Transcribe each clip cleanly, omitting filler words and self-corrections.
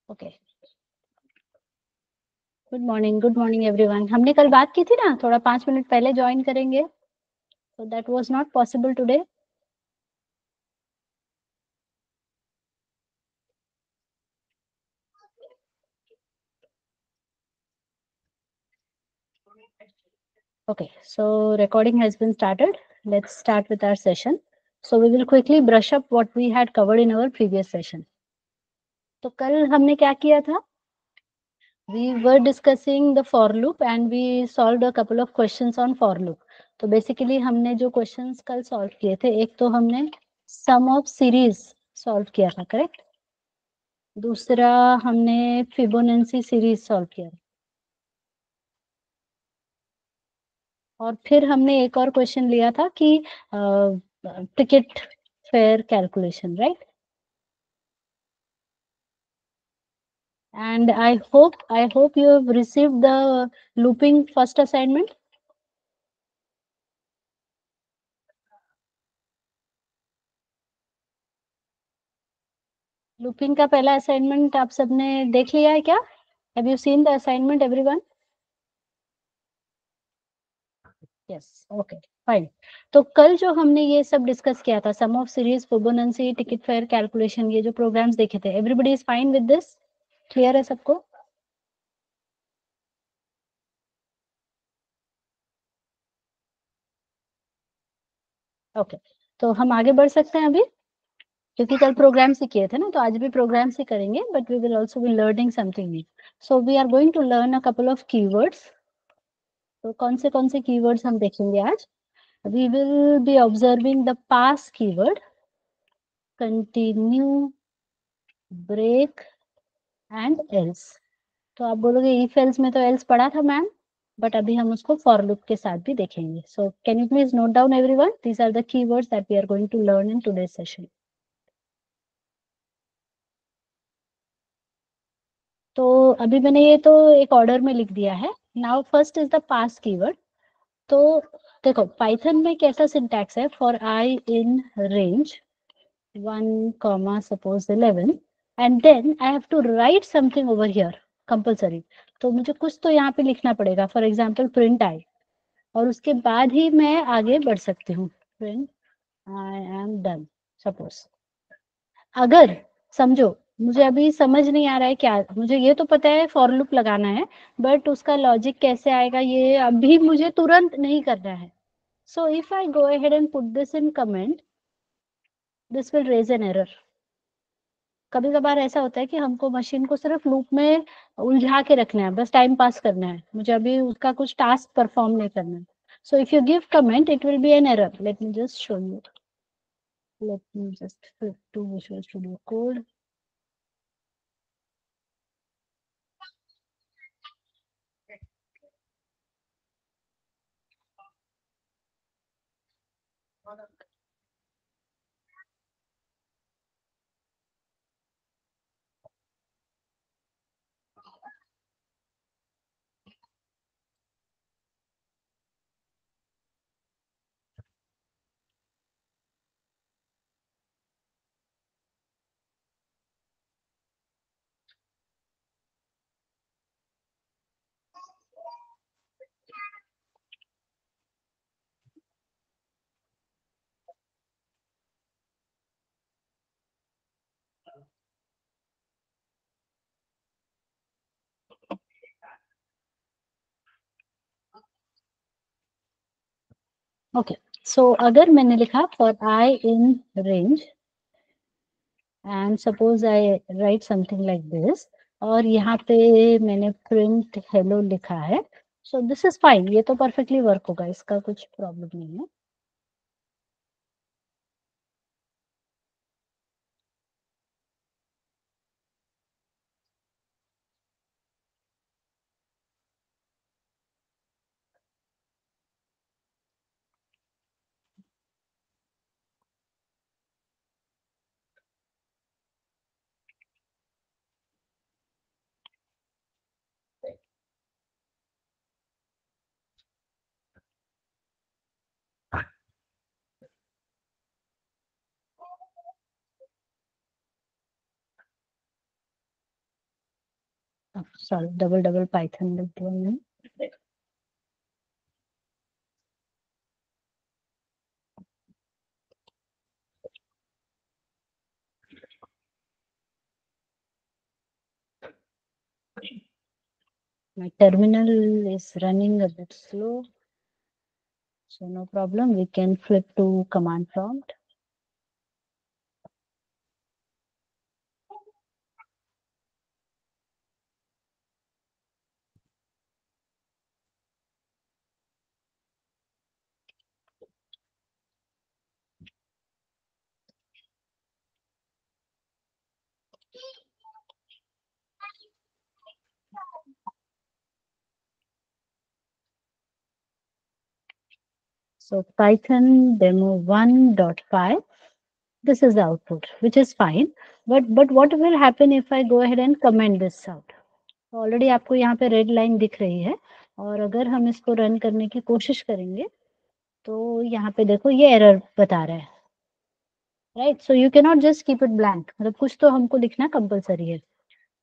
Okay, good morning everyone. हमने कल बात की थी ना, थोड़ा 5 मिनट पहले ज्वाइन करेंगे, so that was not possible today. Okay, so recording has been started. Let's start with our session. So we will quickly brush up what we had covered in our previous session. तो कल हमने क्या किया था? We were discussing the for loop and we solved a couple of questions on for loop. तो basically हमने जो questions कल solve किए थे, एक तो हमने sum of series solve किया था, correct? दूसरा हमने फिबोनाची सीरीज सॉल्व किया और फिर हमने एक और क्वेश्चन लिया था कि ticket fare calculation, right? And I hope you have received the looping first assignment. Looping का पहला असाइनमेंट आप सबने देख लिया है क्या? Have you seen the assignment everyone? Yes, okay, fine. तो कल जो हमने ये सब डिस्कस किया था, sum of series, Fibonacci, ticket fare calculation, ये जो प्रोग्राम्स देखे थे, everybody is fine with this? Clear है सबको? ओके, तो हम आगे बढ़ सकते हैं अभी, क्योंकि कल प्रोग्राम्स ही किए थे ना, तो आज भी प्रोग्राम्स ही करेंगे, but we will also be learning something new. So we are going to learn a couple of keywords. तो कौन से कीवर्ड्स हम देखेंगे आज? We will be observing the pass keyword, continue, break and else. तो आप बोलोगे इफ एल्स में तो एल्स पढ़ा था मैम, बट अभी हम उसको फॉर लूप के साथ भी देखेंगे। So can you please note down everyone, these are the keywords that we are going to learn in today's session. तो अभी मैंने ये तो एक ऑर्डर में लिख दिया है। Now first is the pass keyword. तो देखो पाइथन में कैसा सिंटैक्स है, for I in range 1 suppose 11 and then I have to write something over here compulsory. तो मुझे कुछ तो यहाँ पे लिखना पड़ेगा, फॉर एग्जाम्पल प्रिंट आई, और उसके बाद ही मैं आगे बढ़ सकती हूँ। Print I am done suppose. अगर समझो मुझे अभी समझ नहीं आ रहा है क्या, मुझे ये तो पता है फॉर लूप लगाना है, बट उसका लॉजिक कैसे आएगा ये अभी मुझे तुरंत नहीं करना है। So if I go ahead and put this in comment, this will raise an error. कभी कभार ऐसा होता है कि हमको मशीन को सिर्फ लूप में उलझा के रखना है, बस टाइम पास करना है, मुझे अभी उसका कुछ टास्क परफॉर्म नहीं करना है। So if you give comment it will be an error. Let me just show you, let me just flip to Visual Studio Code. Okay, so अगर मैंने लिखा for I in range and suppose I write something like this, और यहाँ पे मैंने print hello लिखा है, सो this is fine, ये तो परफेक्टली वर्क होगा, इसका कुछ प्रॉब्लम नहीं है। सॉरी, डबल पाइथन लिख दिया मैंने। My terminal is running a bit slow, so no problem. We can flip to command prompt. So Python demo 1.5. This is the output, which is fine. But what will happen if I go ahead and comment this out? Already आपको यहाँ पे red line दिख रही है, और अगर हम इसको रन करने की कोशिश करेंगे तो यहाँ पे देखो ये एरर बता रहा है, right? So you can not just keep it blank, मतलब कुछ तो हमको लिखना कंपलसरी है।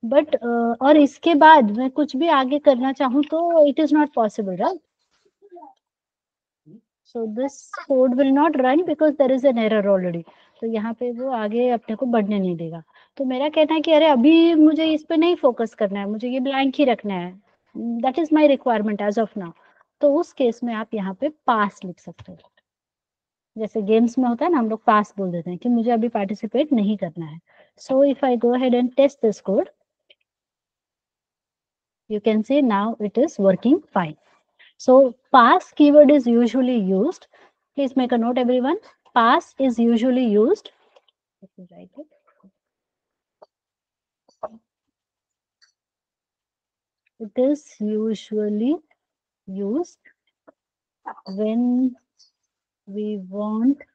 बट और इसके बाद मैं कुछ भी आगे करना चाहूँ तो it is not possible, right? So this code will not run because there is an error already. तो यहाँ पे वो आगे अपने को बढ़ने नहीं देगा। तो मेरा कहना है कि अरे अभी मुझे इस पे नहीं फोकस करना है, मुझे ये ब्लैंक ही रखना है, that is my requirement as of now. तो उस केस में आप यहाँ पे पास लिख सकते हो। जैसे गेम्स में होता है ना, हम लोग पास बोल देते हैं कि मुझे अभी पार्टिसिपेट नहीं करना है। So if I go ahead and test this code, you can see now it is working fine. So pass keyword is usually used. Please make a note, everyone. Pass is usually used. Let me write it. It is usually used when we want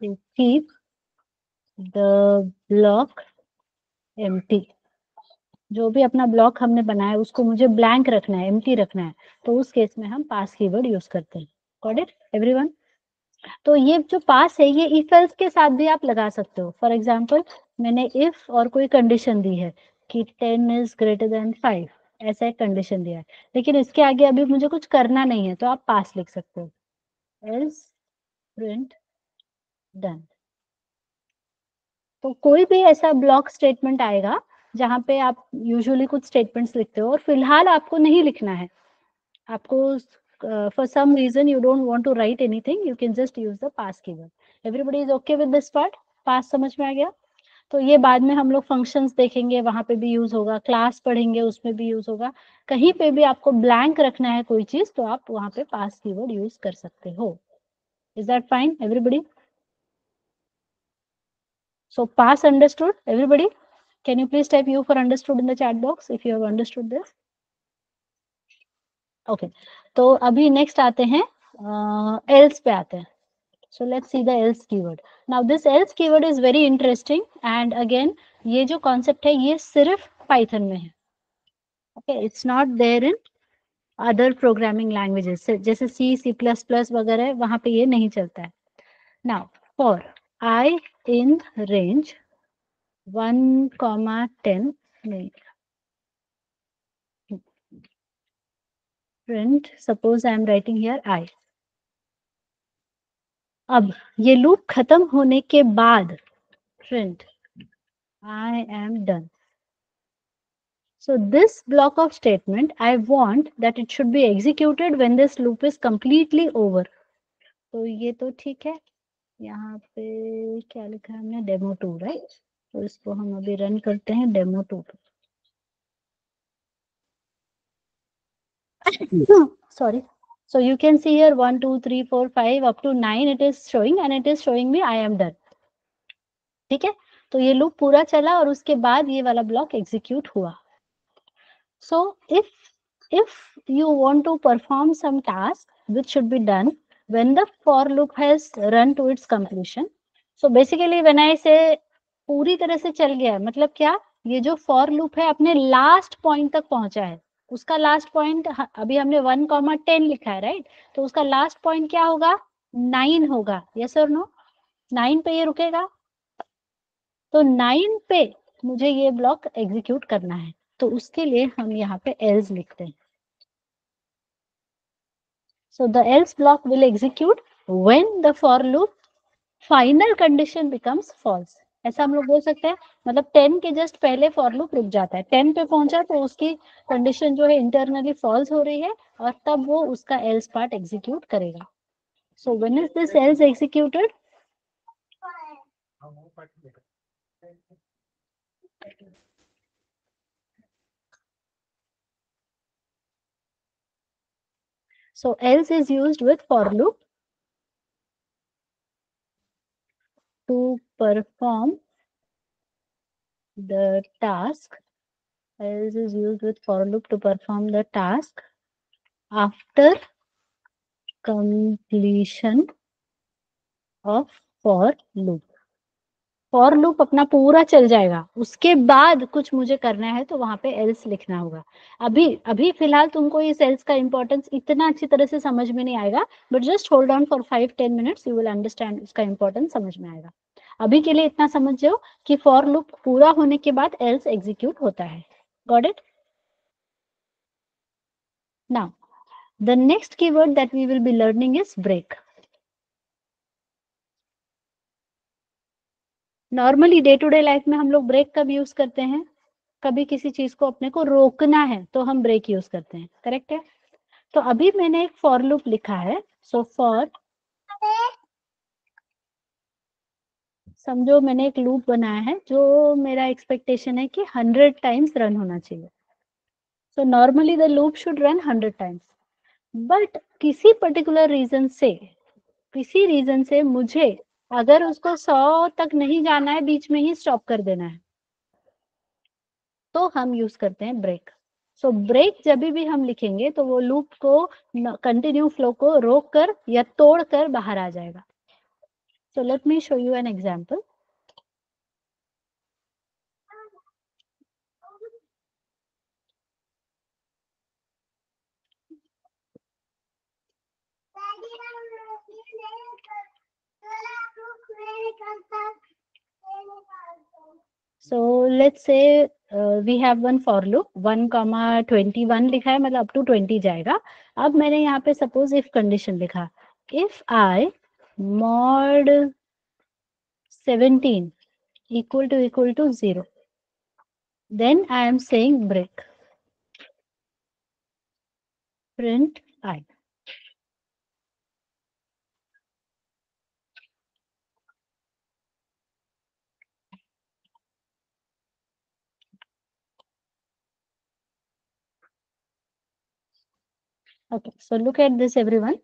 to keep the block empty. जो भी अपना block हमने बनाया उसको मुझे blank रखना है, empty रखना है, तो उस केस में हम पास कीवर्ड यूज करते हैं। Got it everyone? तो ये जो पास है ये इफ एल्स के साथ भी आप लगा सकते हो। फॉर एग्जाम्पल मैंने इफ और कोई कंडीशन दी है कि 10 इज ग्रेटर देन 5, ऐसा एक कंडीशन दिया है, लेकिन इसके आगे अभी मुझे कुछ करना नहीं है, तो आप पास लिख सकते हो, एल्स प्रिंट डन। तो कोई भी ऐसा ब्लॉक स्टेटमेंट आएगा जहां पे आप यूजुअली कुछ स्टेटमेंट्स लिखते हो और फिलहाल आपको नहीं लिखना है, आपको for some reason you don't want to write anything, you can just use the pass keyword. Everybody is okay with this part? Pass समझ में आ गया? तो ये बाद में हम लोग फंक्शंस देखेंगे, वहां पे भी यूज होगा, क्लास पढ़ेंगे उसमें भी यूज होगा। कहीं पे भी आपको ब्लैंक रखना है कोई चीज तो आप वहां पे पास कीवर्ड यूज कर सकते हो। Is that fine everybody? So pass understood everybody? Can you please type U for understood in the chat box if you have understood this? Okay, तो अभी next आते हैं else पे आते हैं। So let's see the else keyword. Now this else keyword is very interesting and again ये जो concept है ये सिर्फ Python में है। Okay, it's not there in other programming languages जैसे C, C++ वगैरह, वहां पे ये नहीं चलता है। Now for I in range 1, 10 print, suppose I am writing here I. अब ये लूप खत्म होने के बाद print I am done. So this block of statement I want that it should be executed when this loop is completely over. तो ये तो ठीक है, यहाँ पे क्या लिखा है हमने, डेमो 2, राइट? तो इसको हम अभी रन करते हैं डेमो 2 पे। Sorry. So you can see here 1, 2, 3, 4, 5 up to 9 it is showing and it is showing me I am done. ठीक है, तो ये लूप पूरा चला और उसके बाद ये वाला ब्लॉक एग्जीक्यूट हुआ। So if you want to perform some task which should be done when the for loop has run to its completion, so basically when I say पूरी तरह से चल गया है, मतलब क्या, ये जो for loop है अपने लास्ट पॉइंट तक पहुंचा है। उसका लास्ट पॉइंट अभी हमने 1, 10 लिखा है, राइट? तो उसका लास्ट पॉइंट क्या होगा? 9 होगा। यस और नो? 9 पे ये रुकेगा। तो 9 पे मुझे ये ब्लॉक एग्जीक्यूट करना है। तो उसके लिए हम यहाँ पे else लिखते हैं. So the else block will execute when the for loop final condition becomes false. ऐसा हम लोग बोल सकते हैं, मतलब 10 के जस्ट पहले फॉर लूप रुक जाता है, 10 पे पहुंचा तो उसकी कंडीशन जो है इंटरनली फॉल्स हो रही है और तब वो उसका एल्स पार्ट एग्जीक्यूट करेगा. So when is this else executed? So else is used with for loop to perform the task. Else is used with for loop to perform the task after completion of for loop. For loop अपना पूरा चल जाएगा, उसके बाद कुछ मुझे करना है तो वहां पे एल्स लिखना होगा. अभी अभी फिलहाल तुमको इस एल्स का इंपॉर्टेंस इतना अच्छी तरह से समझ में नहीं आएगा, but just hold on for 5-10 minutes, you will understand, उसका इंपॉर्टेंस समझ में आएगा. अभी के लिए इतना समझ जाओ कि फॉर लूप पूरा होने के बाद एल्स एग्जीक्यूट होता है. Got it? Now the next keyword that we will be learning is break. Normally day to day life में हम लोग ब्रेक कब यूज करते हैं? कभी किसी चीज को अपने को रोकना है तो हम ब्रेक यूज करते हैं, करेक्ट है? तो अभी मैंने एक फॉर लूप लिखा है. सो फॉर, समझो मैंने एक लूप बनाया है जो मेरा एक्सपेक्टेशन है कि 100 टाइम्स रन होना चाहिए. So normally the loop should run 100 times, but किसी रीजन से मुझे अगर उसको 100 तक नहीं जाना है, बीच में ही स्टॉप कर देना है, तो हम यूज करते हैं ब्रेक. सो ब्रेक जब भी हम लिखेंगे तो वो लूप को, कंटिन्यू फ्लो को रोक कर या तोड़ कर बाहर आ जाएगा. So let me show you an example. So let's say we have one for loop 1,21 लिखा है, मतलब अप टू 20 जाएगा. अब मैंने यहाँ पे सपोज इफ कंडीशन लिखा, if I mod 17 equal to 0, then I am saying break, print I. Okay, so look at this everyone.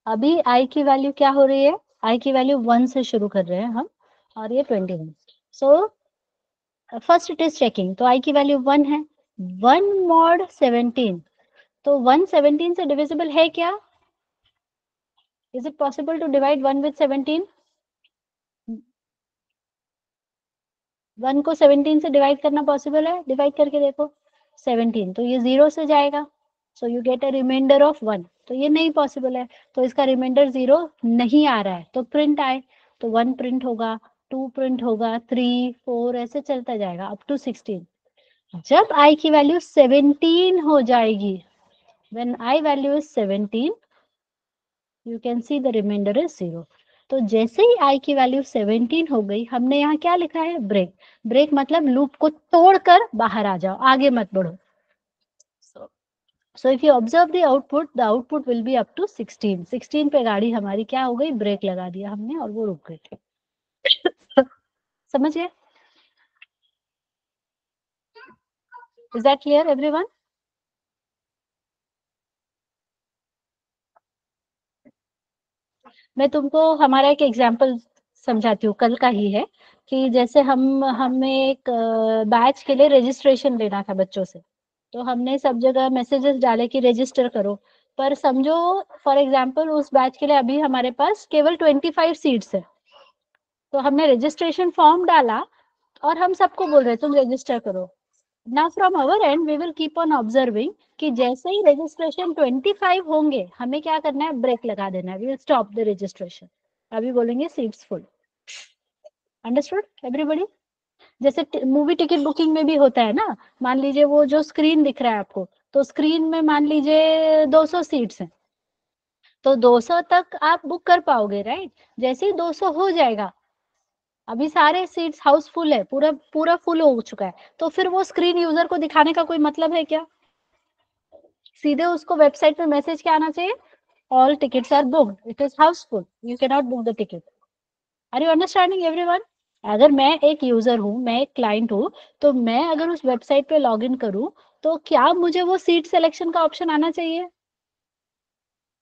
अभी i की वैल्यू क्या हो रही है? i की वैल्यू 1 से शुरू कर रहे हैं हम, और ये 21. So first it is checking, तो i की वैल्यू 1 है. 1 mod 17, तो 1 17 से डिविजिबल है क्या? Is it possible to divide 1 with 17? 1 को 17 से डिवाइड करना पॉसिबल है? डिवाइड करके देखो. 17, तो ये 0 से जाएगा, so you get a reminder of 1. तो ये नहीं पॉसिबल है, तो इसका रिमाइंडर 0 नहीं आ रहा है, तो प्रिंट आए. तो 1 प्रिंट होगा, 2 प्रिंट होगा, 3 4 ऐसे चलता जाएगा अप टू 16. जब i की वैल्यू 17 हो जाएगी, when i value is 17, you can see the reminder is 0. तो जैसे ही i की वैल्यू 17 हो गई, हमने यहाँ क्या लिखा है? ब्रेक. ब्रेक मतलब लूप को तोड़कर बाहर आ जाओ, आगे मत बढ़ो. So if you observe the output will be up to 16. 16 पे गाड़ी हमारी क्या हो गई? ब्रेक लगा दिया हमने और वो रुक गई. समझ गए? Is that clear everyone? मैं तुमको हमारा एक एग्जांपल समझाती हूँ, कल का ही है. कि जैसे हमें एक बैच के लिए रजिस्ट्रेशन लेना था बच्चों से, तो हमने सब जगह मैसेजेस डाले कि रजिस्टर करो. पर समझो फॉर एग्जांपल उस बैच के लिए अभी हमारे पास केवल 25 सीट्स है. तो हमने रजिस्ट्रेशन फॉर्म डाला और हम सबको बोल रहे तुम रजिस्टर करो. Now from our end we will keep on observing कि जैसे ही रजिस्ट्रेशन 25 होंगे, हमें क्या करना है? ब्रेक लगा देना है. We will stop the registration. अभी बोलेंगे सीट्स फुल. Understood everybody? जैसे मूवी टिकट बुकिंग में भी होता है ना, मान लीजिए वो जो स्क्रीन दिख रहा है आपको, तो स्क्रीन में मान लीजिए 200 सीट्स हैं, तो 200 तक आप बुक कर पाओगे, राइट? जैसे ही 200 हो जाएगा, अभी सारे सीट्स हाउसफुल है, पूरा पूरा फुल हो चुका है, तो फिर वो स्क्रीन यूजर को दिखाने का कोई मतलब है क्या? सीधे उसको वेबसाइट पे मैसेज क्या आना चाहिए? All tickets are booked, it is housefull, you can not book the ticket. Are you understanding everyone? अगर मैं एक यूजर हूँ, मैं एक क्लाइंट हूँ, तो मैं अगर उस वेबसाइट पे लॉग इन करूँ, तो क्या मुझे वो सीट सिलेक्शन का ऑप्शन आना चाहिए?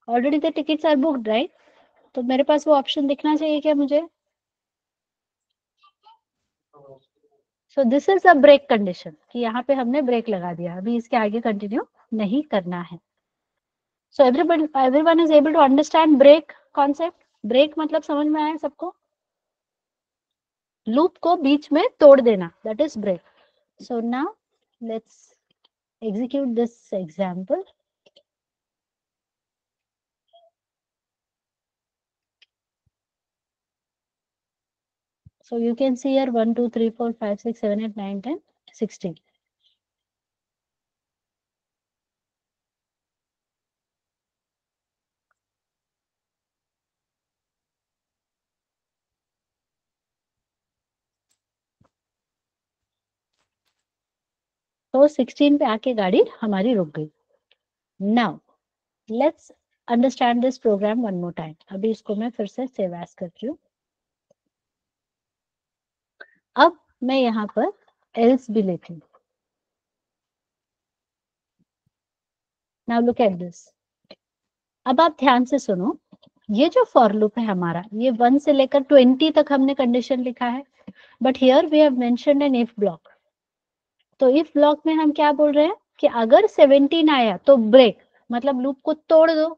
Already the tickets are booked, right? तो मेरे पास वो ऑप्शन दिखना चाहिए क्या मुझे? So this is a break condition, कि यहाँ पे हमने ब्रेक लगा दिया, अभी इसके आगे कंटिन्यू नहीं करना है। So everyone is able to understand break concept? ब्रेक मतलब समझ में आया सबको? लूप को बीच में तोड़ देना, that is break. So now let's execute this example. So you can see here 1 2 3 4 5 6 7 8 9 10 16. तो 16 पे आके गाड़ी हमारी रुक गई। Now let's understand this program one more time. अभी इसको मैं फिर से सेव एज करती हूँ। अब मैं यहाँ पर else भी लेती हूँ। Now look at this. अब आप ध्यान से सुनो, ये जो फॉर लूप है हमारा, ये 1 से लेकर 20 तक हमने कंडीशन लिखा है, but here we have mentioned an if block. तो इफ ब्लॉक में हम क्या बोल रहे हैं कि अगर 17 आया तो ब्रेक, मतलब लूप को तोड़ दो।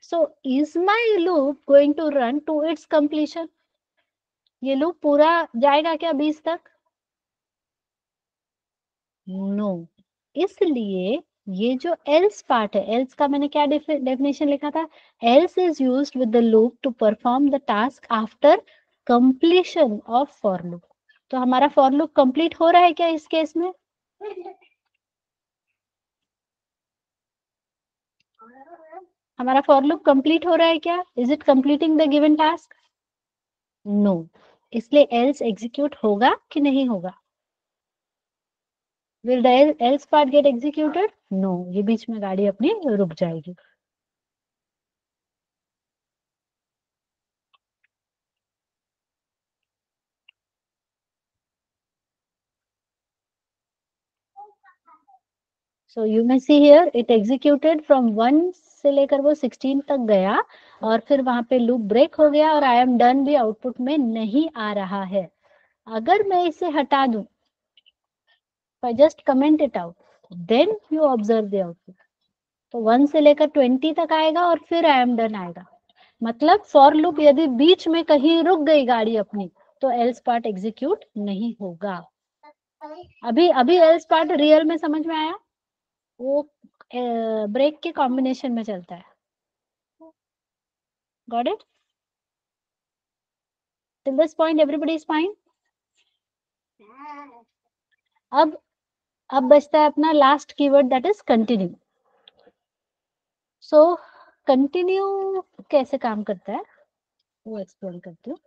So is my loop going to run to its completion? ये लूप पूरा जाएगा क्या 20 तक? No no. इसलिए ये जो एल्स पार्ट है, एल्स का मैंने क्या डेफिनेशन लिखा था? Else is used with the loop to perform the task after completion of for loop. तो हमारा फॉर लूप कंप्लीट हो रहा है क्या इस केस में? हमारा फॉर लूप कंप्लीट हो रहा है क्या? Is it completing the given task? No. इसलिए एल्स एग्जीक्यूट होगा कि नहीं होगा? Will the else part get executed? No, ये बीच में गाड़ी अपनी रुक जाएगी। So you may see here it executed from 1 से लेकर वो 16 तक गया, और फिर वहां पे लूप ब्रेक हो गया, और आई एम डन भी आउटपुट में नहीं आ रहा है। अगर मैं इसे हटा दूं, I just comment it out, then you observe the output. तो 1 से लेकर 20 तक आएगा और फिर आई एम डन आएगा। मतलब फॉर लूप यदि बीच में कहीं रुक गई गाड़ी अपनी, तो एल्स पार्ट एग्जीक्यूट नहीं होगा। अभी अभी एल्स पार्ट रियल में समझ में आया? वो ब्रेक के कॉम्बिनेशन में चलता है। Got it? Till this point everybody is fine? अब बचता है अपना last keyword, that is continue. So continue कैसे काम करता है वो एक्सप्लेन करती हूँ।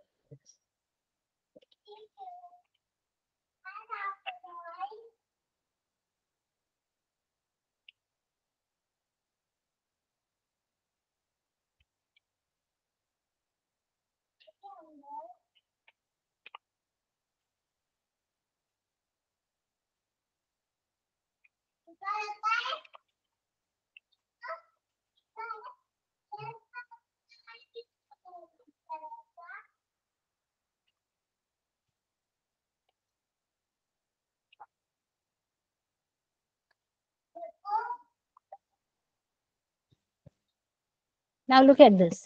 Now look at this.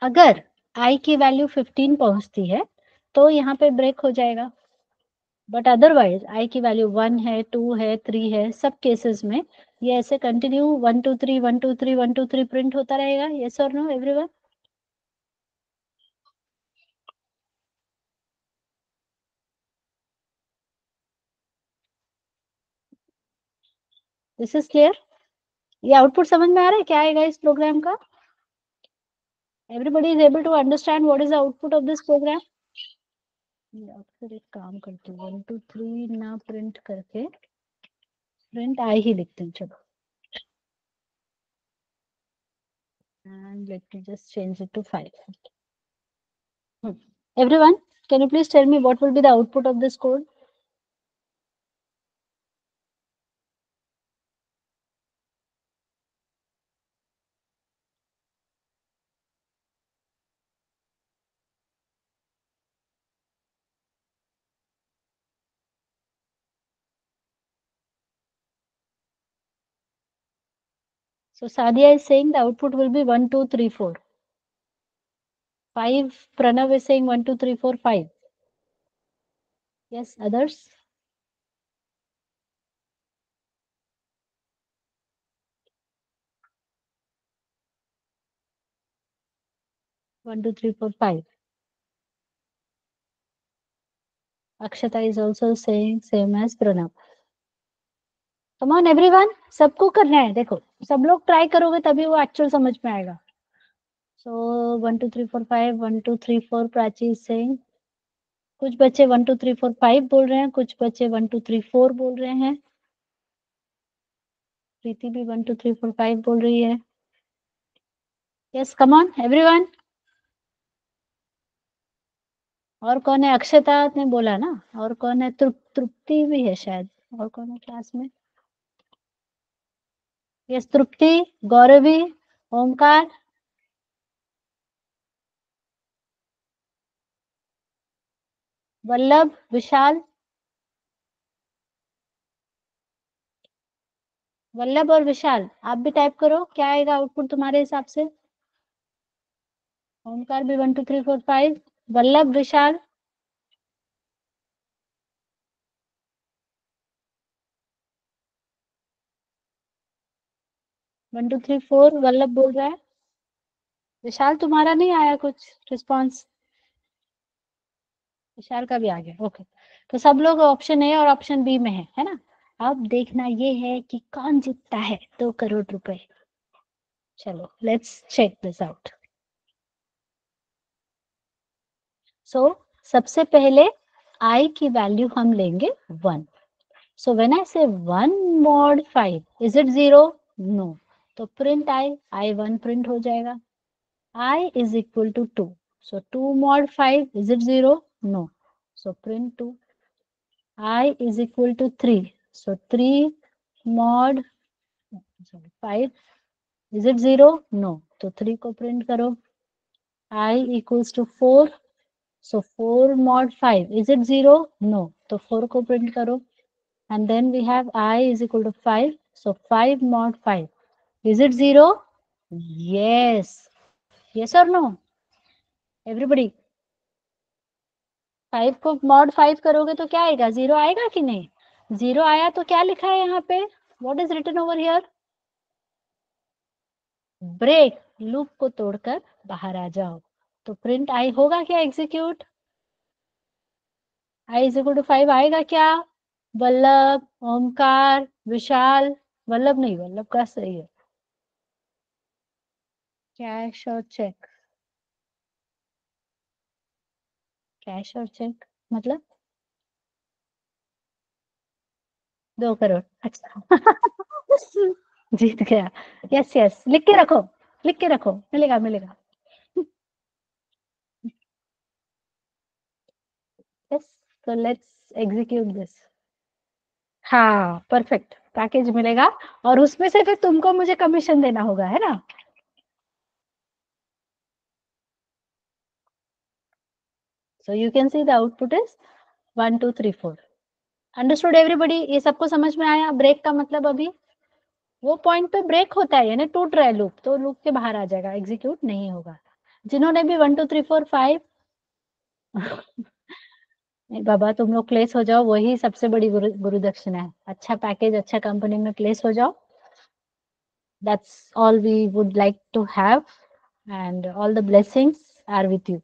अगर i की वैल्यू 15 पहुंचती है तो यहाँ पे ब्रेक हो जाएगा, बट अदरवाइज i की वैल्यू 1 है, 2 है, 3 है, सब केसेस में ये ऐसे कंटिन्यू 1 2 3 1 2 3 1 2 3 प्रिंट होता रहेगा। यस और no everyone? This is clear? ये आउटपुट समझ में आ रहा है क्या आएगा इस प्रोग्राम का? Everybody is able to understand what is the output of this program? या फिर एक काम करती हूँ, 1 2 3 ना प्रिंट करके प्रिंट आई ही लिखते हैं, चलो। And let me just change it to 5. Everyone, can you please tell me what will be the output of this code? So Sadia is saying the output will be 1 2 3 4. 5. Pranav is saying 1 2 3 4 5. Yes, others? One, two, three, four, five. Akshata is also saying same as Pranav. Come on everyone, सबको करना है, देखो सब लोग try करोगे तभी वो actual समझ में आएगा. So 1 2 3 4 5, 1 2 3 4 Prachi is saying. कुछ बच्चे 1 2 3 4 5 बोल रहे हैं, कुछ बच्चे 1 2 3 4 बोल रहे हैं. प्रीति भी 1 2 3 4 5 बोल रही है. Yes, come on everyone. और कौन है? अक्षता ने बोला ना. और कौन है? तृप्ति भी है शायद. और कौन है क्लास में? यस, तृप्ति, गौरवी, ओमकार. वल्लभ, विशाल. वल्लभ और विशाल, आप भी टाइप करो, क्या आएगा आउटपुट तुम्हारे हिसाब से? ओमकार भी 1 2 3 4 5. वल्लभ, विशाल. 1 2 3 4 वल्लभ बोल रहा है. विशाल तुम्हारा नहीं आया कुछ रिस्पॉन्स? विशाल का भी आ गया, ओके. तो सब लोग ऑप्शन ए और ऑप्शन बी में है ना? अब देखना ये है कि कौन जीतता है 2 करोड़ रुपए. चलो लेट्स चेक दिस आउट. सो सबसे पहले आई की वैल्यू हम लेंगे 1. So when I say 1 mod 5, is it 0? No. तो print I1 print हो जाएगा. I is equal to 2. So 2 mod 5, is it 0? No. So print 2. I is equal to 3. So 3 mod 5, is it 0? No. तो 3 को print करो. I equals to 4. So 4 mod 5, is it 0? No. तो 4 को print करो. And then we have I is equal to 5. So 5 mod 5. Is it 0? Yes. Yes or no? Everybody. 5 को mod 5 करोगे तो क्या आएगा? 0 आएगा कि नहीं? 0 आया तो क्या लिखा है यहाँ पे? What is written over here? Break, loop को तोड़कर बाहर आ जाओ. तो प्रिंट आई होगा क्या execute? I is equal to 5 आएगा क्या? वल्लभ, ओमकार, विशाल. वल्लभ नहीं, वल्लभ का सही है. कैश और चेक. कैश और चेक मतलब 2 करोड़. अच्छा. जीत गया. यस यस, लिख के रखो, लिख के रखो, मिलेगा मिलेगा. यस. तो लेट्स एग्जीक्यूट दिस. हाँ परफेक्ट, पैकेज मिलेगा और उसमें से फिर तुमको मुझे कमीशन देना होगा, है ना? So you can see the output is 1 2 3 4. Understood everybody? ये सबको समझ में आया? ब्रेक का मतलब अभी वो पॉइंट पे ब्रेक होता है, यानी टूट रहा है लूप, तो लूप के बाहर आ जाएगा, एग्जीक्यूट नहीं होगा. जिन्होंने भी 1 2 3 4 5. नहीं बाबा, तुम लोग प्लेस हो जाओ, वही सबसे बड़ी गुरु दक्षिणा है. अच्छा पैकेज, अच्छा कंपनी में प्लेस हो जाओ. That's all we would like to have and all the blessings are with you.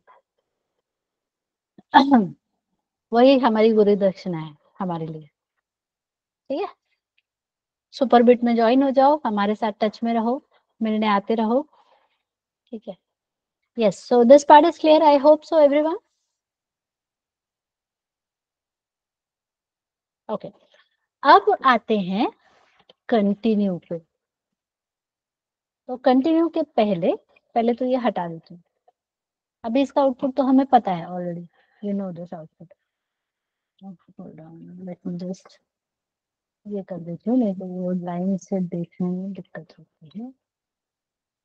वही हमारी गुरु दक्षिणा है हमारे लिए. ठीक है. सुपरबिट में ज्वाइन हो जाओ, हमारे साथ टच में रहो, मिलने आते रहो, ठीक है। Yes, so this part is clear, I hope so everyone. Okay, अब आते हैं कंटिन्यू पे। तो कंटिन्यू के पहले पहले तो ये हटा देती हूँ। अभी इसका आउटपुट तो हमें पता है already, you know this output. Hold on, late me just ये कर देती हूँ, नहीं तो वो लाइन से देखने में दिक्कत होती है।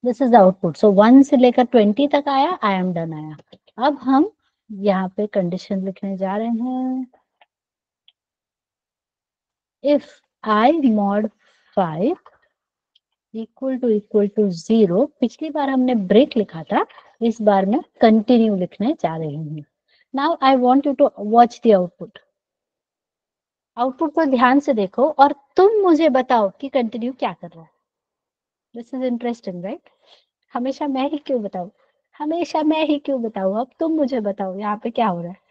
This is the output. So 1 से लेकर 20 तक आया, आई एम डन आया। अब हम यहाँ पे कंडीशन लिखने जा रहे हैं। If i mod 5 equal to 0, पिछली बार हमने ब्रेक लिखा था, इस बार मैं कंटिन्यू लिखने जा रही हूँ। Now I want you to watch the output. Output को ध्यान से देखो और तुम मुझे बताओ कि कंटिन्यू क्या कर रहा है। This is interesting right. हमेशा मैं ही क्यों बताऊं, हमेशा मैं ही क्यों बताऊं, अब तुम मुझे बताओ यहाँ पे क्या हो रहा है।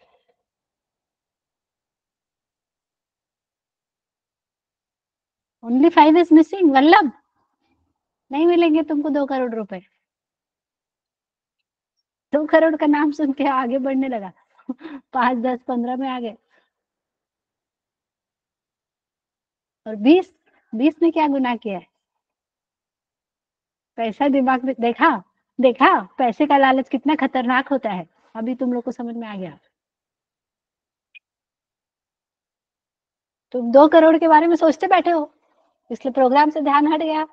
ओनली 5 इज मिसिंग, वल्लभ नहीं मिलेंगे तुमको 2 करोड़ रुपए। 2 करोड़ का नाम सुन के आगे बढ़ने लगा। 5, 10, 15 में आ गए। और 20 में क्या गुनाह किया है। पैसा दिमाग में, देखा देखा पैसे का लालच कितना खतरनाक होता है। अभी तुम लोग को समझ में आ गया। तुम 2 करोड़ के बारे में सोचते बैठे हो, इसलिए प्रोग्राम से ध्यान हट गया।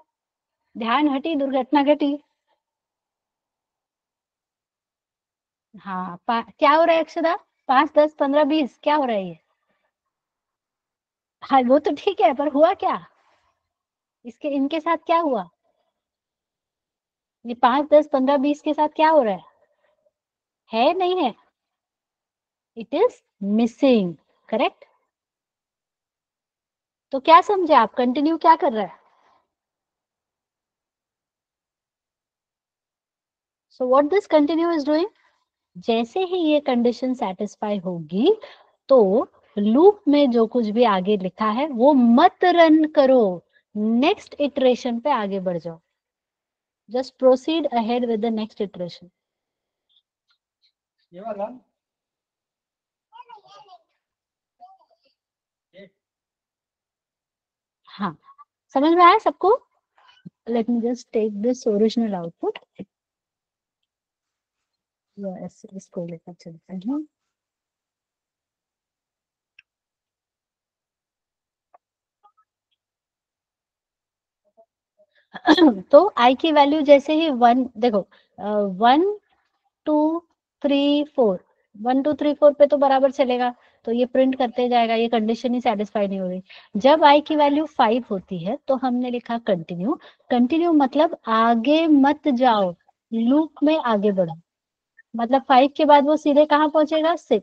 ध्यान हटी, दुर्घटना घटी। हाँ, क्या हो रहा है अक्षदा? 5, 10, 15, 20 क्या हो रहा है ये? हाँ वो तो ठीक है, पर हुआ क्या? इसके इनके साथ क्या हुआ? ये 5, 10, 15, 20 के साथ क्या हो रहा है नहीं है? It is missing, correct. तो क्या समझे आप, कंटिन्यू क्या कर रहा है? So what this continue is doing, जैसे ही ये कंडीशन सेटिस्फाई होगी तो लूप में जो कुछ भी आगे लिखा है वो मत रन करो, नेक्स्ट इटरेशन पे आगे बढ़ जाओ। Just proceed ahead with the next iteration. हाँ, समझ में आया सबको? Let me just take this original output. इसको लेकर चलते हैं। तो आई की वैल्यू जैसे ही 1, देखो 1, 2, 3, 4, 1, 2, 3, 4 पे तो बराबर चलेगा, तो ये प्रिंट करते जाएगा, ये कंडीशन ही सेटिस्फाई नहीं हो रही। जब आई की वैल्यू 5 होती है तो हमने लिखा कंटिन्यू। कंटिन्यू मतलब आगे मत जाओ, लूप में आगे बढ़ो। मतलब 5 के बाद वो सीधे कहाँ पहुंचेगा? 6,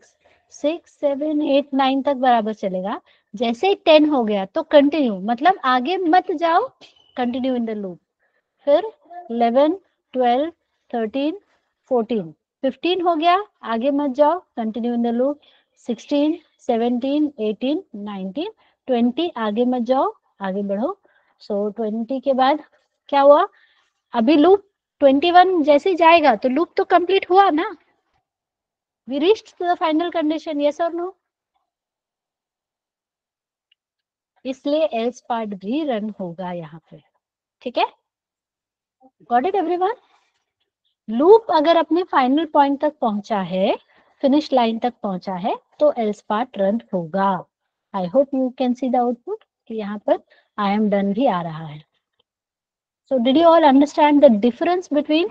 6, 7, 8, 9 तक बराबर चलेगा। जैसे ही 10 हो गया तो कंटिन्यू मतलब आगे मत जाओ, कंटिन्यू इन द लूप। फिर 11, 12, 13, 14, 15 हो गया, आगे मत जाओ, कंटिन्यू इन द लूप। 16, 17, 18, 19, 20, आगे मत जाओ, आगे बढ़ो। सो 20 के बाद क्या हुआ? अभी लूप 21 जैसे ही जाएगा तो लूप तो कंप्लीट हुआ ना, we reached to the final condition, yes और नो? इसलिए एल्स पार्ट भी रन होगा यहाँ पे, ठीक है। Got it everyone? लूप अगर अपने फाइनल पॉइंट तक पहुंचा है, फिनिश लाइन तक पहुंचा है, तो एल्स पार्ट रन होगा। आई hope you can see the output कि यहाँ पर आई एम डन भी आ रहा है। So did you all understand the difference between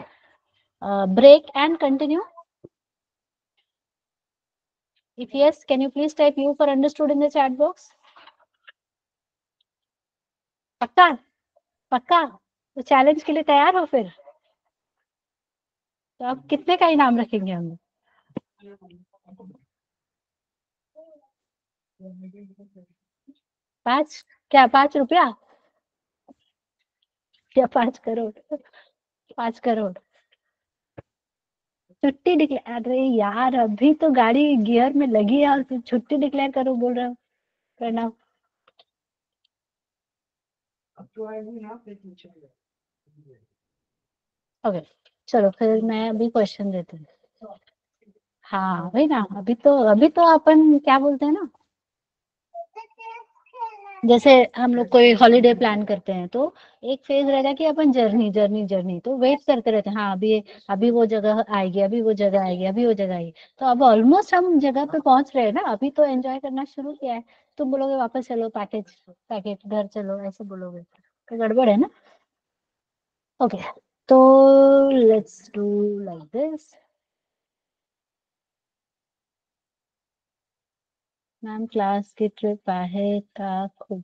break and continue? If yes, can you please type U for understood in the chat box? पक्का? पक्का? तो चैलेंज के लिए तैयार हो फिर? तो अब कितने का इनाम रखेंगे हम? 5? क्या 5 रुपया या 5 करोड़? 5 करोड़। छुट्टी डिक्लेयर, अरे यार अभी तो गाड़ी गियर में लगी है और फिर छुट्टी डिक्लेयर करो बोल रहा हूँ। प्रणव, ओके, चलो फिर मैं अभी क्वेश्चन देती हूँ। हाँ वही ना, अभी तो अपन क्या बोलते हैं ना, जैसे हम लोग कोई हॉलीडे प्लान करते हैं तो एक फेज रहेगा कि अपन जर्नी जर्नी जर्नी तो वेट करते रहते हैं, हाँ अभी वो जगह आएगी, अभी वो जगह आएगी, अभी वो जगह आएगी। तो अब ऑलमोस्ट हम जगह पे पहुंच रहे हैं ना, अभी तो एंजॉय करना शुरू किया है। तुम बोलोगे वापस चलो पैकेज पैकेट घर चलो, ऐसे बोलोगे तो गड़बड़ है ना। ओके, तो let's do like this. Ma'am class की ट्रिप आहे का खूब।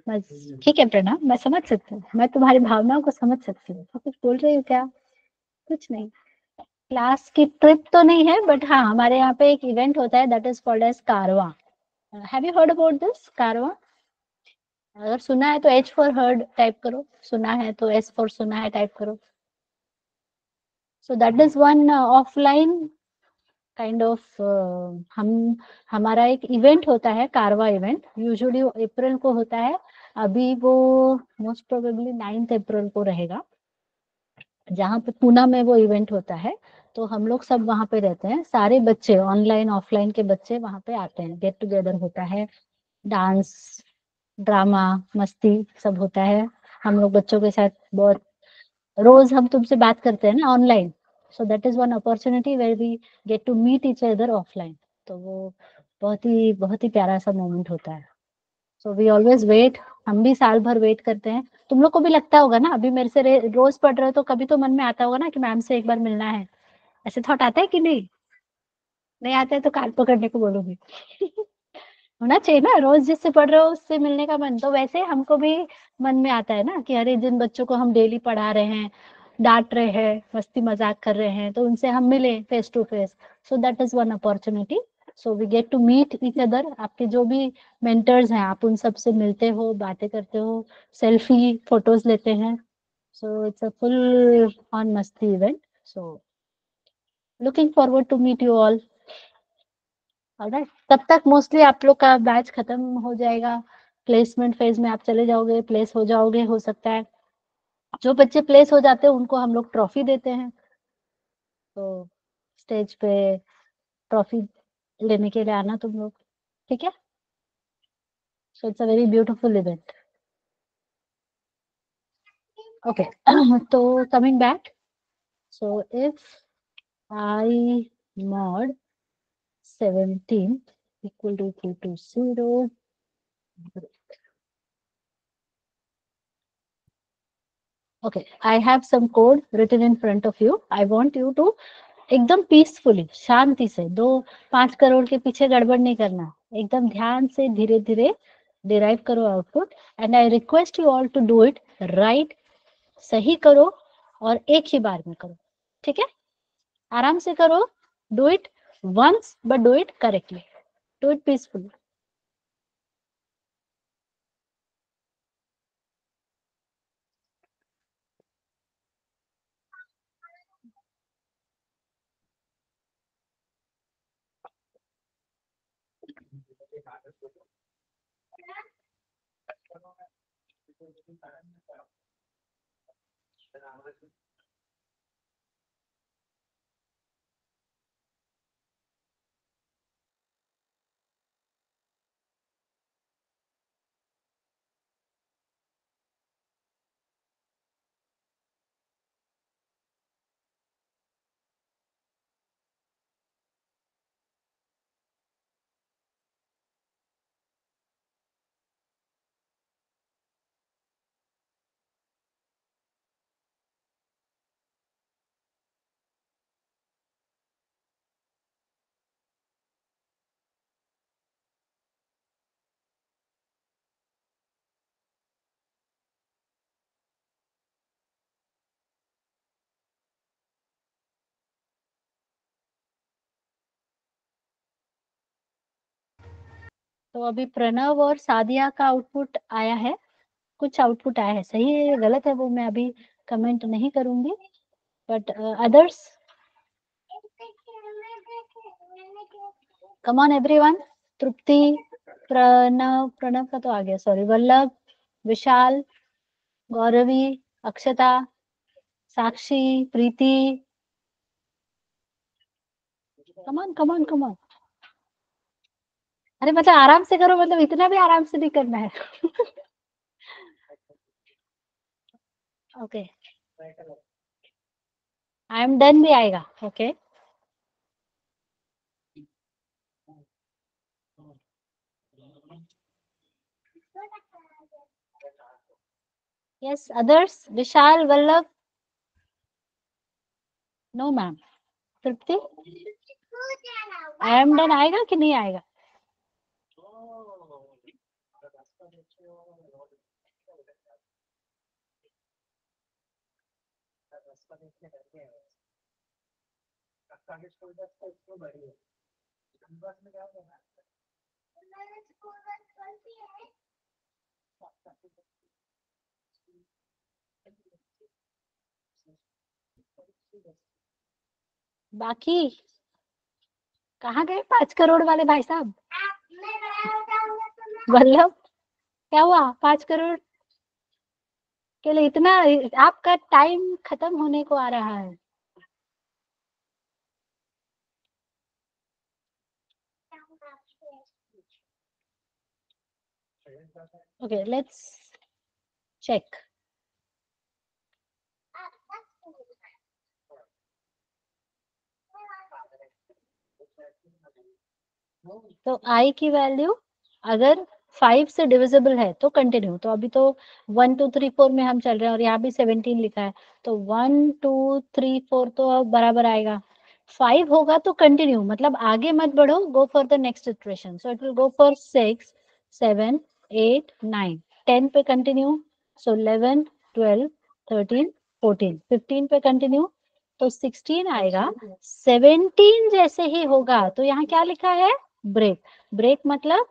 बस ठीक है प्रणव, मैं समझ सकती हूँ, मैं तुम्हारी भावनाओं को समझ सकती हूँ। तो कुछ बोल रही हो क्या? कुछ नहीं। क्लास की ट्रिप तो नहीं है, बट हाँ हमारे यहाँ पे एक इवेंट होता है दैट इज कॉल्ड एज कारवा। Have you heard about this कारवा? अगर सुना है तो एच फॉर हर्ड टाइप करो, सुना है तो एस फॉर सुना है टाइप करो। सो that is one offline kind of, हम हमारा एक इवेंट होता है कारवा इवेंट, यूजुअली अप्रैल को होता है। अभी वो मोस्ट प्रोबेबली 9th अप्रैल को रहेगा, जहाँ पे पूना में वो इवेंट होता है। तो हम लोग सब वहाँ पे रहते हैं, सारे बच्चे ऑनलाइन ऑफलाइन के बच्चे वहाँ पे आते हैं, गेट टुगेदर होता है, डांस ड्रामा मस्ती सब होता है। हम लोग बच्चों के साथ बहुत, रोज हम तुमसे बात करते हैं ना online, so that is one opportunity where we get to meet each other offline. तो वो बहुत ही प्यारा सा मोमेंट होता है। सो वी ऑलवेज वेट, हम भी साल भर वेट करते हैं। तुम लोग को भी लगता होगा ना, अभी मेरे से रोज पढ़ रहे हो तो कभी तो मन में आता होगा ना कि मैम से एक बार मिलना है, ऐसे थॉट आता है कि नहीं? नहीं आता है तो कान पकड़ने को बोलूंगी। होना चाहिए ना, रोज जिससे पढ़ रहे हो उससे मिलने का मन, तो वैसे हमको भी मन में आता है ना कि अरे जिन बच्चों को हम डेली पढ़ा रहे हैं, डांट रहे हैं, मस्ती मजाक कर रहे हैं, तो उनसे हम मिले face to face. So that is one opportunity. So we get to meet each other, आपके जो भी मेंटर्स हैं आप उन सब से मिलते हो, बातें करते हो, सेल्फी फोटोज लेते हैं। So it's a full on मस्ती event. So looking forward to meet you all. Alright, तब तक मोस्टली आप लोग का बैच खत्म हो जाएगा, प्लेसमेंट फेज में आप चले जाओगे, प्लेस हो जाओगे हो सकता है। जो बच्चे प्लेस हो जाते हैं उनको हम लोग ट्रॉफी देते हैं, तो स्टेज पे ट्रॉफी लेने के लिए आना तुम लोग, ठीक है? So it's a very beautiful event. Okay, तो coming back, so if I mod 17 equal to 0, okay, I have some code written in front of you. I want you to एकदम पीसफुली शांति से, 2-5 करोड़ के पीछे गड़बड़ नहीं करना, एकदम ध्यान से धीरे धीरे डिराइव करो output. And I request you all to do it right, सही करो और एक ही बार में करो, ठीक है? आराम से करो, do it once but do it correctly, do it peacefully. तो अभी प्रणव और सादिया का आउटपुट आया है, कुछ आउटपुट आया है, सही है या गलत है वो मैं अभी कमेंट नहीं करूंगी, but others, come on everyone, Tripti, Pranav, Pranav का तो आ गया, sorry. Vallabh, Vishal, Gauravi, Akshata, Sakshi, Preeti. Come on come on come on. अरे मतलब आराम से करो, मतलब इतना भी आराम से नहीं करना है। ओके, आई एम डन भी आएगा। Okay, yes, others, Vishal, Vallabh. No ma'am. Tripti, I am done आएगा कि नहीं आएगा? बाकी कहाँ गए 5 करोड़ वाले भाई साहब? वल्लभ, क्या हुआ? 5 करोड़ के लिए इतना? आपका टाइम खत्म होने को आ रहा है। Okay, let's check. तो आई की वैल्यू अगर 5 से डिविजिबल है तो कंटिन्यू। तो अभी तो 1 2 3 4 में हम चल रहे हैं और यहाँ भी 17 लिखा है, तो 1 2 3 4 तो अब बराबर आएगा। 5 होगा तो कंटिन्यू, मतलब आगे मत बढ़ो, गो for the next iteration. So it will go for 6 7 8 9 10 पे कंटिन्यू। सो 11 12 13 14 15 पे कंटिन्यू। तो 16 आएगा। 17 जैसे ही होगा तो यहाँ क्या लिखा है? ब्रेक। ब्रेक मतलब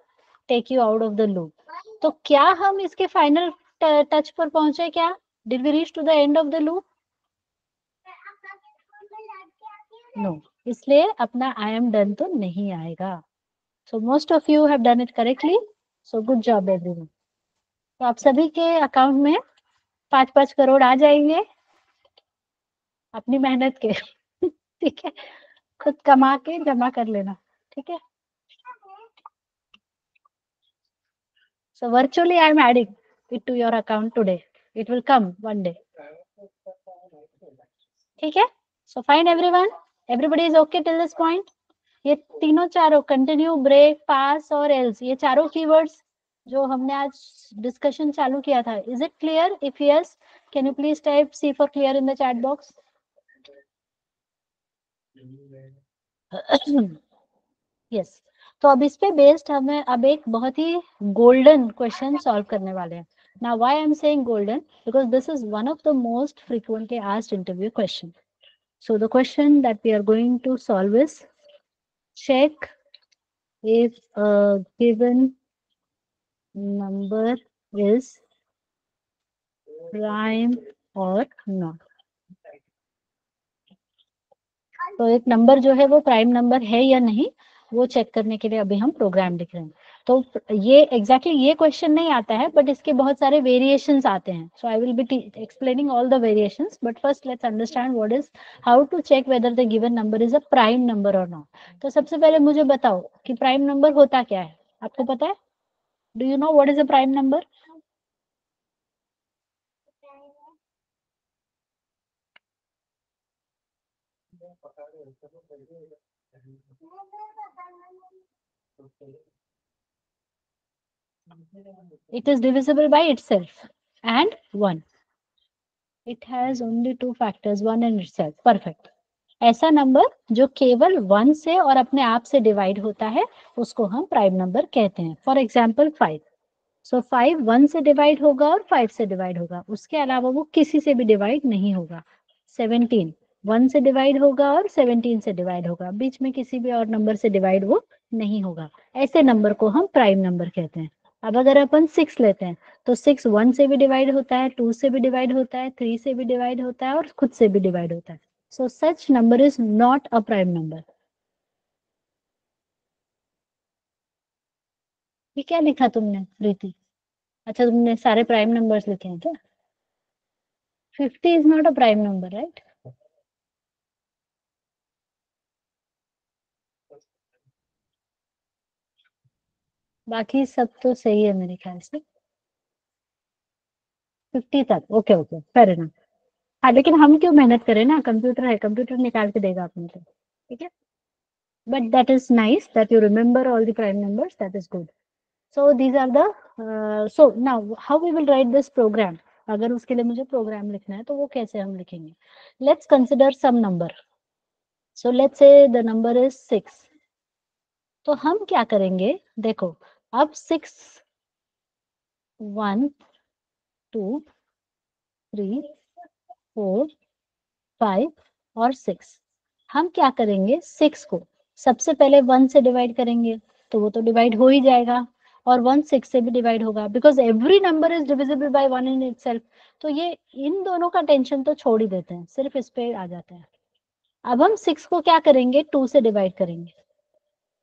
take you out of the loop. तो क्या हम इसके फाइनल टच पर पहुंचे क्या? Did we reach to the end of the loop? No, इसलिए अपना आई एम डन तो नहीं आएगा। So most of you have done it correctly, so good job everyone. तो आप सभी के अकाउंट में 5-5 करोड़ आ जाएंगे अपनी मेहनत के। ठीक है, खुद कमा के जमा कर लेना। ठीक है, so virtually I am adding it to your account today. It will come one day. ठीक है, so fine everyone, everybody is okay till this point. ये तीनों चारों कंटिन्यू, ब्रेक, पास और एल्स, ये चारों कीवर्ड्स जो हमने आज डिस्कशन चालू किया था, is it clear? If yes, can you please type C for clear in the chat box. Yes, तो अब इस पे बेस्ड हमें अब एक बहुत ही गोल्डन क्वेश्चन सॉल्व करने वाले हैं। Now why I am saying golden, because this is one of the most frequently asked interview question. So the question that we are going to solve is, check if a given number is prime or not. तो एक number जो है वो prime number है या नहीं, वो check करने के लिए अभी हम प्रोग्राम लिख रहे हैं। तो ये एग्जैक्टली ये क्वेश्चन नहीं आता है, बट इसके बहुत सारे वेरिएशंस आते हैं। So I will be explaining all the variations, but first let's understand what is, how to check whether the given number is a prime number और नॉट। तो सबसे पहले मुझे बताओ कि प्राइम नंबर होता क्या है, आपको पता है? Do you know what is a prime number? It is divisible by itself and 1. It has only two factors, 1 and itself. Perfect. ऐसा नंबर जो केवल 1 से और अपने आप से डिवाइड होता है उसको हम प्राइम नंबर कहते हैं। For example 5। सो 5 1 से डिवाइड होगा और 5 से डिवाइड होगा, उसके अलावा वो किसी से भी डिवाइड नहीं होगा। 17 1 से डिवाइड होगा और 17 से डिवाइड होगा, बीच में किसी भी और नंबर से डिवाइड वो नहीं होगा। ऐसे नंबर को हम प्राइम नंबर कहते हैं। अब अगर अपन 6 लेते हैं तो 6 1 से भी डिवाइड होता है, 2 से भी डिवाइड होता है, 3 से भी डिवाइड होता है और खुद से भी डिवाइड होता है। So such number is not a prime number. ये क्या लिखा तुमने प्रीति? अच्छा, तुमने सारे प्राइम नंबर्स लिखे हैं क्या? 50 is not a prime number, right? बाकी सब तो सही है मेरे ख्याल से। 50 तक, ओके ओके, फेयर इनफ। हाँ, लेकिन हम क्यों मेहनत करें ना, कंप्यूटर है, कंप्यूटर निकाल के देगा अपने को, ठीक है। But that is nice that you remember all the prime numbers, that is good. So these are the, so now how we will write this program. अगर उसके लिए मुझे प्रोग्राम लिखना है तो वो कैसे हम लिखेंगे? Let's consider some number. So let's say the number is 6। तो हम क्या करेंगे, देखो, अब 6, 1, 2, 3, 4, 5 और 6। हम क्या करेंगे, 6 को सबसे पहले 1 से डिवाइड करेंगे, तो वो तो डिवाइड हो ही जाएगा। और 1 6 से भी डिवाइड होगा, because every number is divisible by 1 in itself. तो ये इन दोनों का टेंशन तो छोड़ ही देते हैं, सिर्फ इस पे आ जाते हैं। अब हम 6 को क्या करेंगे, 2 से डिवाइड करेंगे।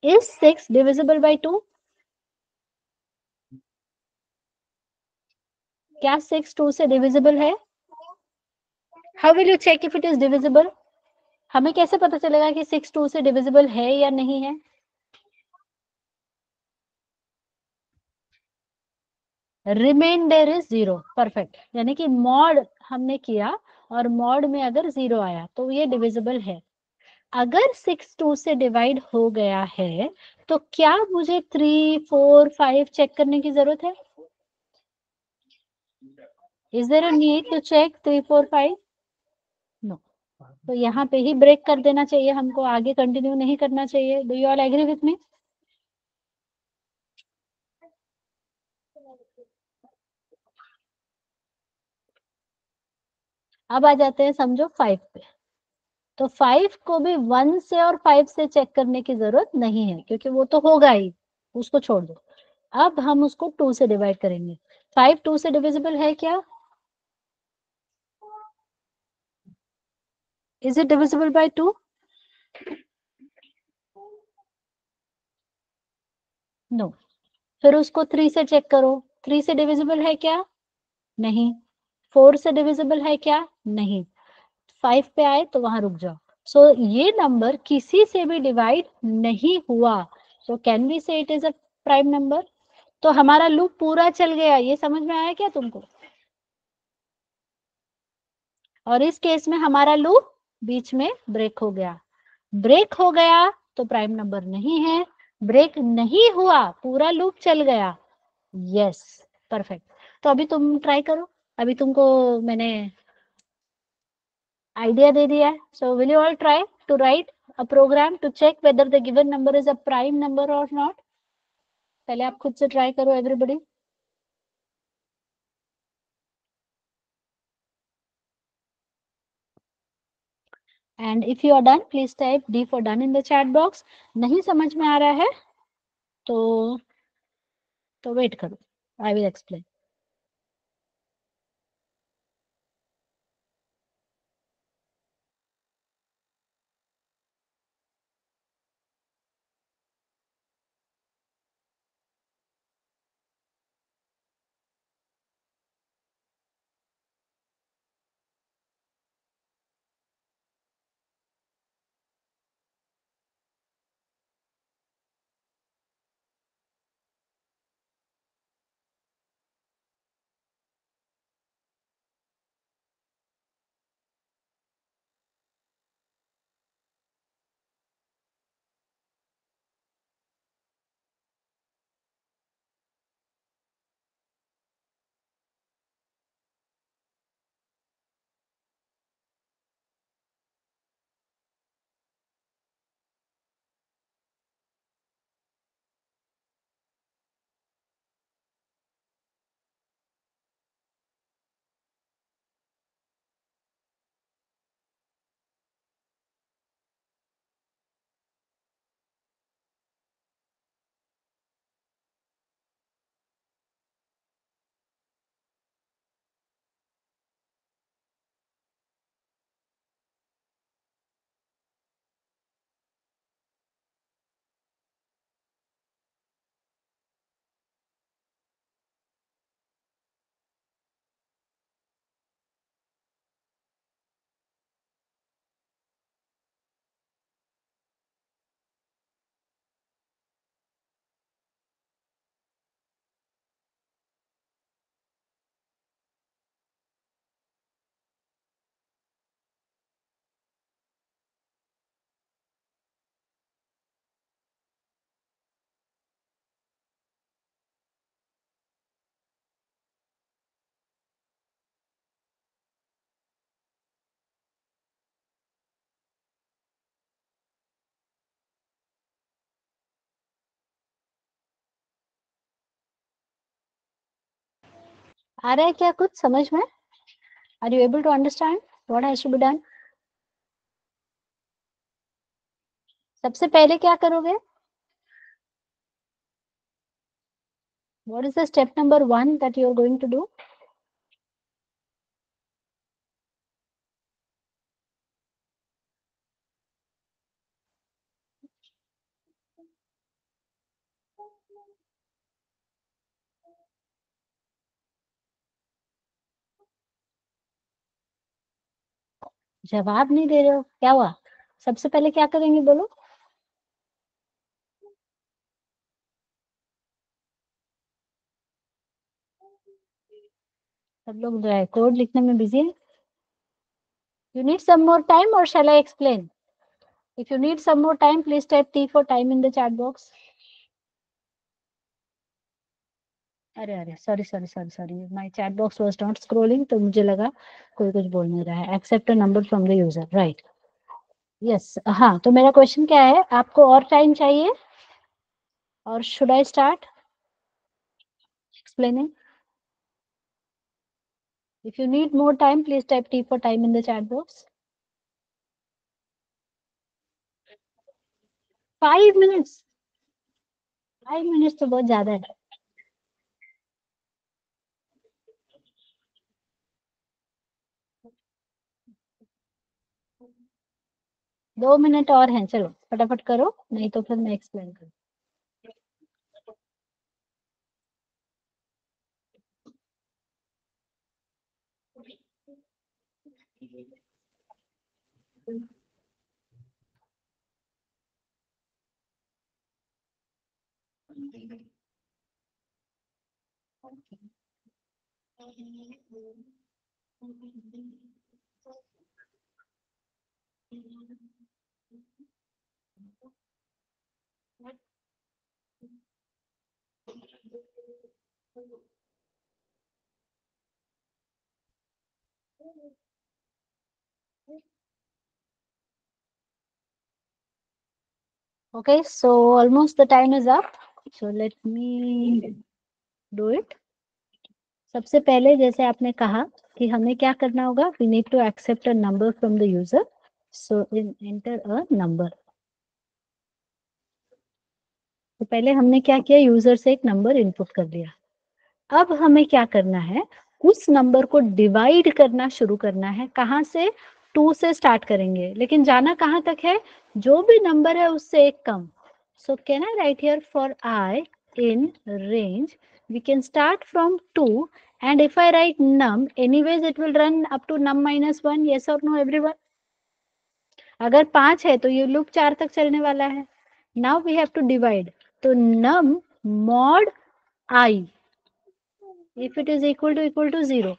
Is 6 divisible by 2? क्या 6 2 से डिविजिबल है? How will you check if it is divisible? हमें कैसे पता चलेगा कि 6 2 से डिविजिबल है या नहीं है? Reminder is zero, perfect. यानी कि मॉड हमने किया और मॉड में अगर जीरो आया तो ये डिविजिबल है। अगर 6 2 से डिवाइड हो गया है तो क्या मुझे 3 4 5 चेक करने की जरूरत है? Is there a need to check 3 4 5? No. तो यहाँ पे ही ब्रेक कर देना चाहिए, हमको आगे कंटिन्यू नहीं करना चाहिए। Do you all agree with me? अब आ जाते हैं समझो 5 पे। तो 5 को भी 1 से और 5 से चेक करने की जरूरत नहीं है, क्योंकि वो तो होगा ही, उसको छोड़ दो। अब हम उसको 2 से डिवाइड करेंगे। 5 2 से डिविजिबल है क्या? Is it divisible by 2? No. फिर उसको 3 से चेक करो। 3 से डिविजिबल है क्या? नहीं। 4 से डिविजिबल है क्या? नहीं। 5 पे आए तो वहां रुक जाओ। सो ये नंबर किसी से भी डिवाइड नहीं हुआ। सो कैन वी से it is a prime number? तो हमारा लूप पूरा चल गया, ये समझ में आया क्या तुमको? और इस केस में हमारा लूप बीच में ब्रेक हो गया। ब्रेक हो गया तो प्राइम नंबर नहीं है। ब्रेक नहीं हुआ, पूरा लूप चल गया। Yes, perfect. तो अभी तुम ट्राई करो। अभी तुमको मैंने आइडिया दे दिया है। So will you all try to write a program to check whether the given number is a prime number और नॉट? पहले आप खुद से ट्राई करो everybody. And if you are done please type D for done in the chat box. नहीं समझ में आ रहा है तो वेट करो, आई विल एक्सप्लेन। आ रहा है क्या कुछ समझ में? Are you able to understand what has to be done? सबसे पहले क्या करोगे? What is the step number 1 that you are going to do? जवाब नहीं दे रहे हो, क्या हुआ? सबसे पहले क्या करेंगे बोलो? सब लोग जो है कोड लिखने में बिजी है. You need some more time or shall I explain? If you need some more time, please type T for time in the chat box. अरे अरे sorry sorry sorry sorry my chat box was not scrolling, तो मुझे लगा कोई कुछ बोल नहीं रहा है. Accept a number from the user, right? Yes. हाँ, तो मेरा क्वेश्चन क्या है, आपको और टाइम चाहिए और should I start explaining? If you need more time, please type T for time in the chat box. 5 minutes. 5 minutes तो बहुत ज्यादा है. 2 मिनट और हैं, चलो फटाफट करो, नहीं तो फिर मैं एक्सप्लेन करूँ. Okay, so almost the time is up. So let me do it. सबसे पहले जैसे आपने कहा कि हमें क्या करना होगा, we need to accept a number from the user. So enter a number. तो पहले हमने क्या किया, यूजर से एक नंबर इनपुट कर दिया. अब हमें क्या करना है, उस नंबर को डिवाइड करना शुरू करना है. कहाँ से? 2 से स्टार्ट करेंगे, लेकिन जाना कहाँ तक है? जो भी नंबर है उससे एक कम. So can I write here for I in range we can start from 2, and if I write num, anyways it will run up to num minus 1. Yes or no everyone? अगर 5 है तो ये loop 4 तक चलने वाला है. Now we have to divide. तो num mod I, if it is equal to 0,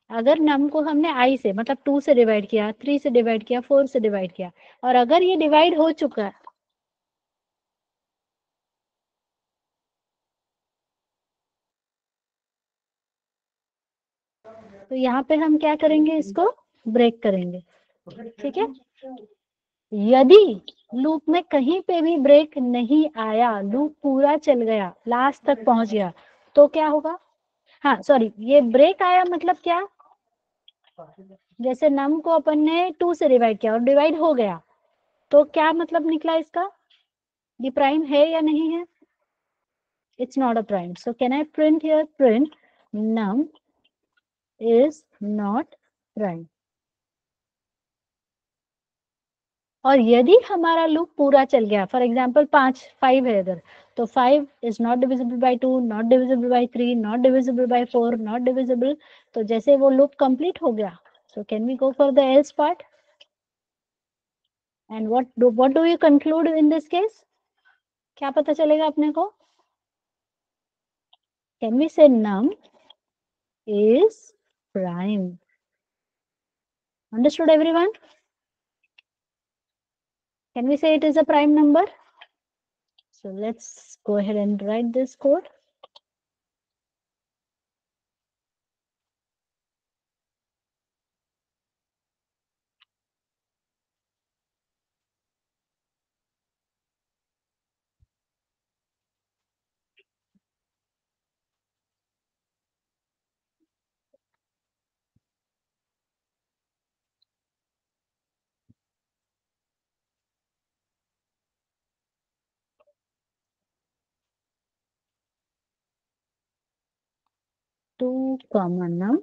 अगर num को हमने I से मतलब 2 से डिवाइड किया, 3 से डिवाइड किया, 4 से डिवाइड किया, और अगर ये डिवाइड हो चुका है, तो यहाँ पे हम क्या करेंगे, इसको ब्रेक करेंगे. ठीक है. यदि लूप में कहीं पे भी ब्रेक नहीं आया, लूप पूरा चल गया, लास्ट तक पहुंच गया, तो क्या होगा? हाँ सॉरी, ये ब्रेक आया मतलब क्या, जैसे नम को अपन ने 2 से डिवाइड किया और डिवाइड हो गया, तो क्या मतलब निकला इसका? ये प्राइम है या नहीं है? It's not a prime. So can I print here? Print num is not prime. और यदि हमारा लूप पूरा चल गया, फॉर एग्जाम्पल 5 है इधर, तो 5 is not divisible by 2, not divisible by 3, not divisible by 4, not divisible. तो जैसे वो लूप कंप्लीट हो गया, so can we go for the else part? And what do you conclude in this case? क्या पता चलेगा अपने को? Can we say num is prime? Understood everyone? Can we say it is a prime number? So let's go ahead and write this code. 2 comma num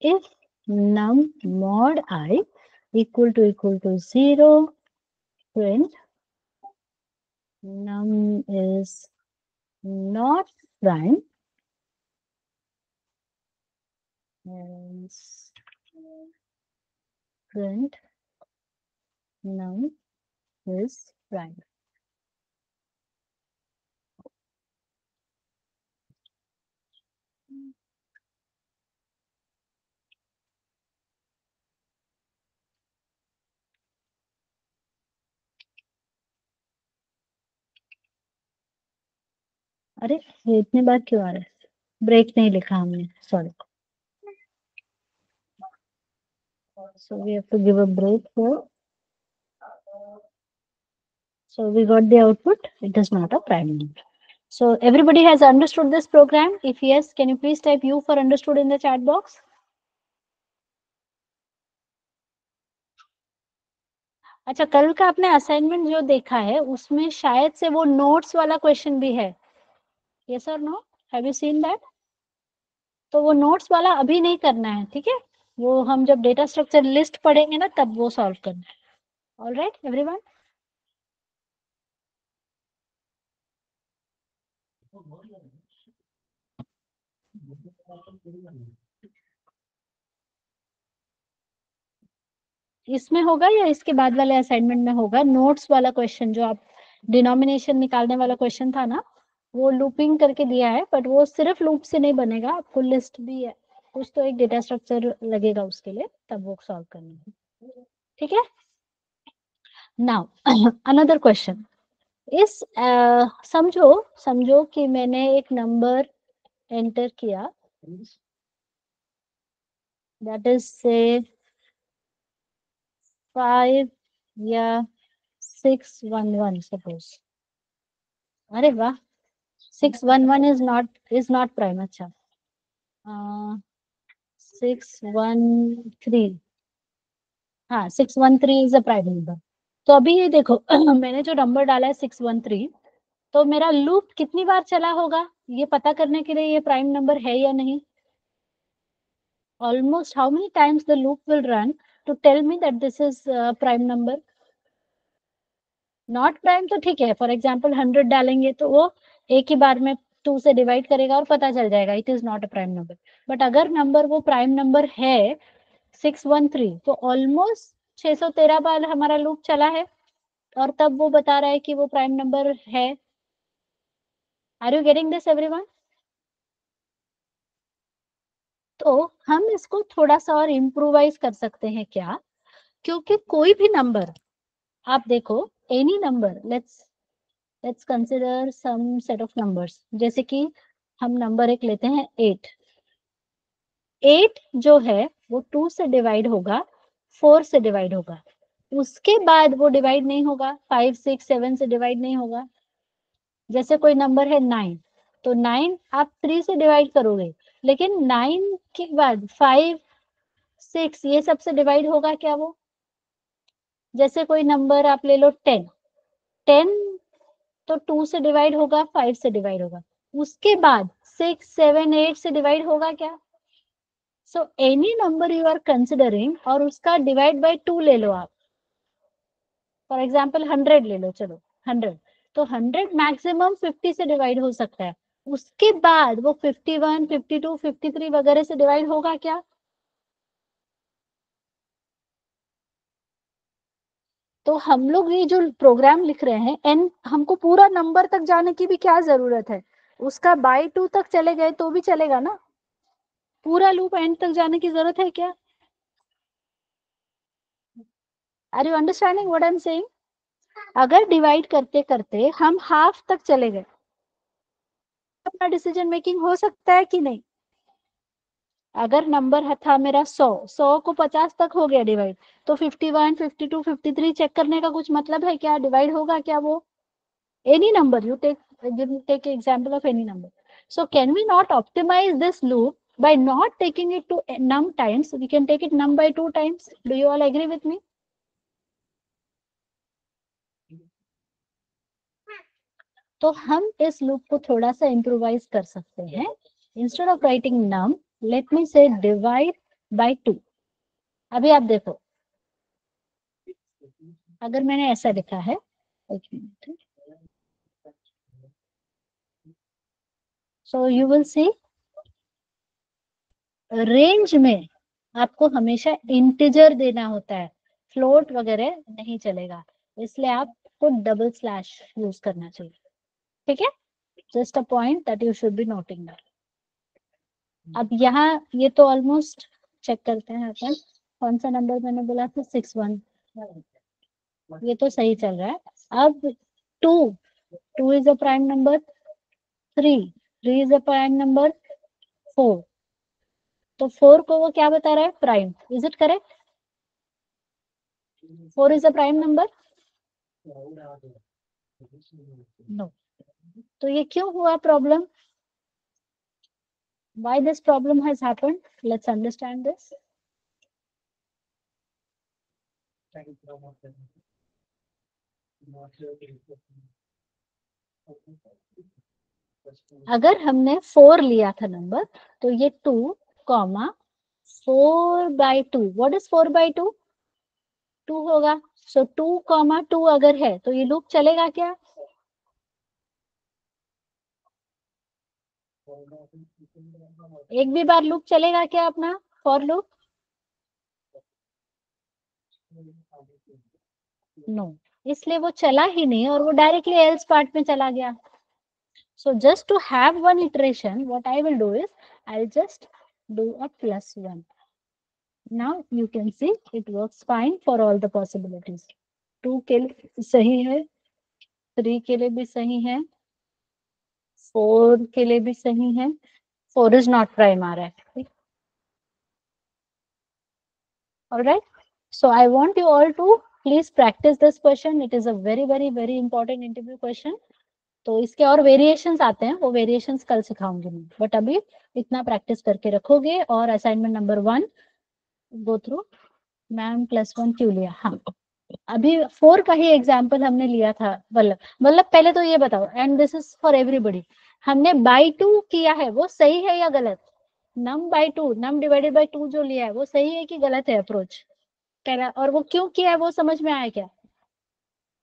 if num mod I equal to 0, print num is not prime and print num is prime. अरे ये इतनी बार क्यों आ रहा है? Break नहीं लिखा हमने, sorry. So we have to give a break here. So we got the output. It is not a prime number. So everybody has understood this program? If yes, can you please type U for understood in the chat box? अच्छा, कल का आपने assignment जो देखा है उसमें शायद से वो नोट्स वाला क्वेश्चन भी है. यस और no? Have you seen that? तो वो नोट्स वाला अभी नहीं करना है, ठीक है? वो हम जब डेटा स्ट्रक्चर लिस्ट पढ़ेंगे ना तब वो सॉल्व करना है. All right everyone? इसमें होगा या इसके बाद वाले असाइनमेंट में होगा? नोट्स वाला क्वेश्चन जो आप डिनोमिनेशन निकालने वाला क्वेश्चन था ना, वो लूपिंग करके दिया है, बट वो सिर्फ लूप से नहीं बनेगा, आपको लिस्ट भी है कुछ, तो एक डेटा स्ट्रक्चर लगेगा उसके लिए, तब वो सॉल्व करना है. ठीक है? Now another question. इस समझो समझो कि मैंने एक नंबर एंटर किया, दैट इज से 5 या 611 सपोज. अरे वाह, 611 is not prime. अच्छा, 613, हाँ 613 इज अ प्राइम नंबर. तो अभी ये देखो मैंने जो नंबर डाला है 613, तो मेरा लूप कितनी बार चला होगा ये पता करने के लिए ये प्राइम नंबर है या नहीं. Almost how many times the loop will run to tell me that this is prime number. Not prime तो ठीक है, फॉर एग्जाम्पल 100 डालेंगे तो वो एक ही बार में 2 से डिवाइड करेगा और पता चल जाएगा, it is not a prime number. But अगर नंबर वो प्राइम नंबर है 613, तो ऑलमोस्ट 613 बार हमारा लूप चला है और तब वो बता रहा है कि वो प्राइम नंबर है. Are you getting this everyone? तो हम इसको थोड़ा सा और इम्प्रोवाइज कर सकते हैं क्या? क्योंकि कोई भी नंबर आप देखो, any number, let's consider some set of numbers, जैसे कि हम नंबर एक लेते हैं 8. 8 जो है वो 2 से डिवाइड होगा, 4 से डिवाइड होगा, उसके बाद वो डिवाइड नहीं होगा, 5 6 7 से डिवाइड नहीं होगा. जैसे कोई नंबर है 9, तो 9 आप 3 से डिवाइड करोगे, लेकिन 9 के बाद 5 6 ये सबसे डिवाइड होगा क्या वो? जैसे कोई नंबर आप ले लो 10, 10 तो 2 से डिवाइड होगा, 5 से डिवाइड होगा, उसके बाद 6 7 8 से डिवाइड होगा क्या? So any number you are considering और उसका डिवाइड बाय 2 ले लो आप. फॉर एग्जाम्पल 100 ले लो, चलो 100, तो 100 मैक्सिमम 50 से डिवाइड हो सकता है, उसके बाद वो 51 52 53 वगैरह से डिवाइड होगा क्या? तो हम लोग ये जो प्रोग्राम लिख रहे हैं, एन हमको पूरा नंबर तक जाने की भी क्या जरूरत है? उसका बाय 2 तक चले गए तो भी चलेगा ना, पूरा लूप एंड तक जाने की जरूरत है क्या? Are you understanding what I am saying? अगर डिवाइड करते करते हम हाफ तक चले गए, अपना डिसीजन मेकिंग हो सकता है कि नहीं? अगर नंबर था मेरा 100, 100 को 50 तक हो गया डिवाइड, तो 51 52 53 चेक करने का कुछ मतलब है क्या? डिवाइड होगा क्या वो? Any number you take example of any number. So can we not optimize this loop by not taking it to num times? We can take it num by 2 times. Do you all agree with me? तो हम इस loop को थोड़ा सा improvise कर सकते हैं. Instead of writing num, let me say divide bye 2। अभी आप देखो, अगर मैंने ऐसा लिखा है, एक minute, so you will see range में आपको हमेशा इंटीजर देना होता है, फ्लोट वगैरह नहीं चलेगा, इसलिए आपको डबल स्लैश यूज करना चाहिए। ठीक है, just a point that you should be noting that. अब यहाँ ये तो ऑलमोस्ट चेक करते हैं अपन, कौन सा नंबर मैंने बोला था, 6 1, ये तो सही चल रहा है। अब 2, 2 is a prime number, 3, 3 is a prime number, 4, तो 4 को वो क्या बता रहा है, prime, is it correct? 4 is a prime number, no. तो ये क्यों हुआ problem, why this problem has happened, let's understand this। अगर हमने 4 लिया था नंबर, तो ये 2 कॉमा 4/2, व्हाट इज 4/2, 2 होगा। सो 2,2 अगर है तो ये लूप चलेगा क्या? एक भी बार लूप चलेगा क्या अपना फॉर लूप? नो, इसलिए वो चला ही नहीं और वो डायरेक्टली एल्स पार्ट में चला गया। So just to have one iteration, what I will do is I'll just do a +1. Now you can see it works fine for all the possibilities. 2 के लिए सही है, 3 के लिए भी सही है, 4 के लिए भी सही है, 4 is not prime आ रहा है। Alright, so I want you all to please practice this question. It is a very very very important interview question. तो इसके और वेरिएशंस आते हैं, वो वेरिएशंस कल सिखाऊंगी मैं, बट अभी इतना प्रैक्टिस करके रखोगे। और assignment number 1 go through, ma'am +1 क्यों लिया, हाँ अभी 4 का ही एग्जाम्पल हमने लिया था। मतलब पहले तो ये बताओ, and this is for everybody, हमने बाई 2 किया है, वो सही है या गलत? नम बाई 2, नम डिवाइडेड बाई 2 जो लिया है वो सही है कि गलत है अप्रोच पहला, और वो क्यों किया है वो समझ में आया क्या?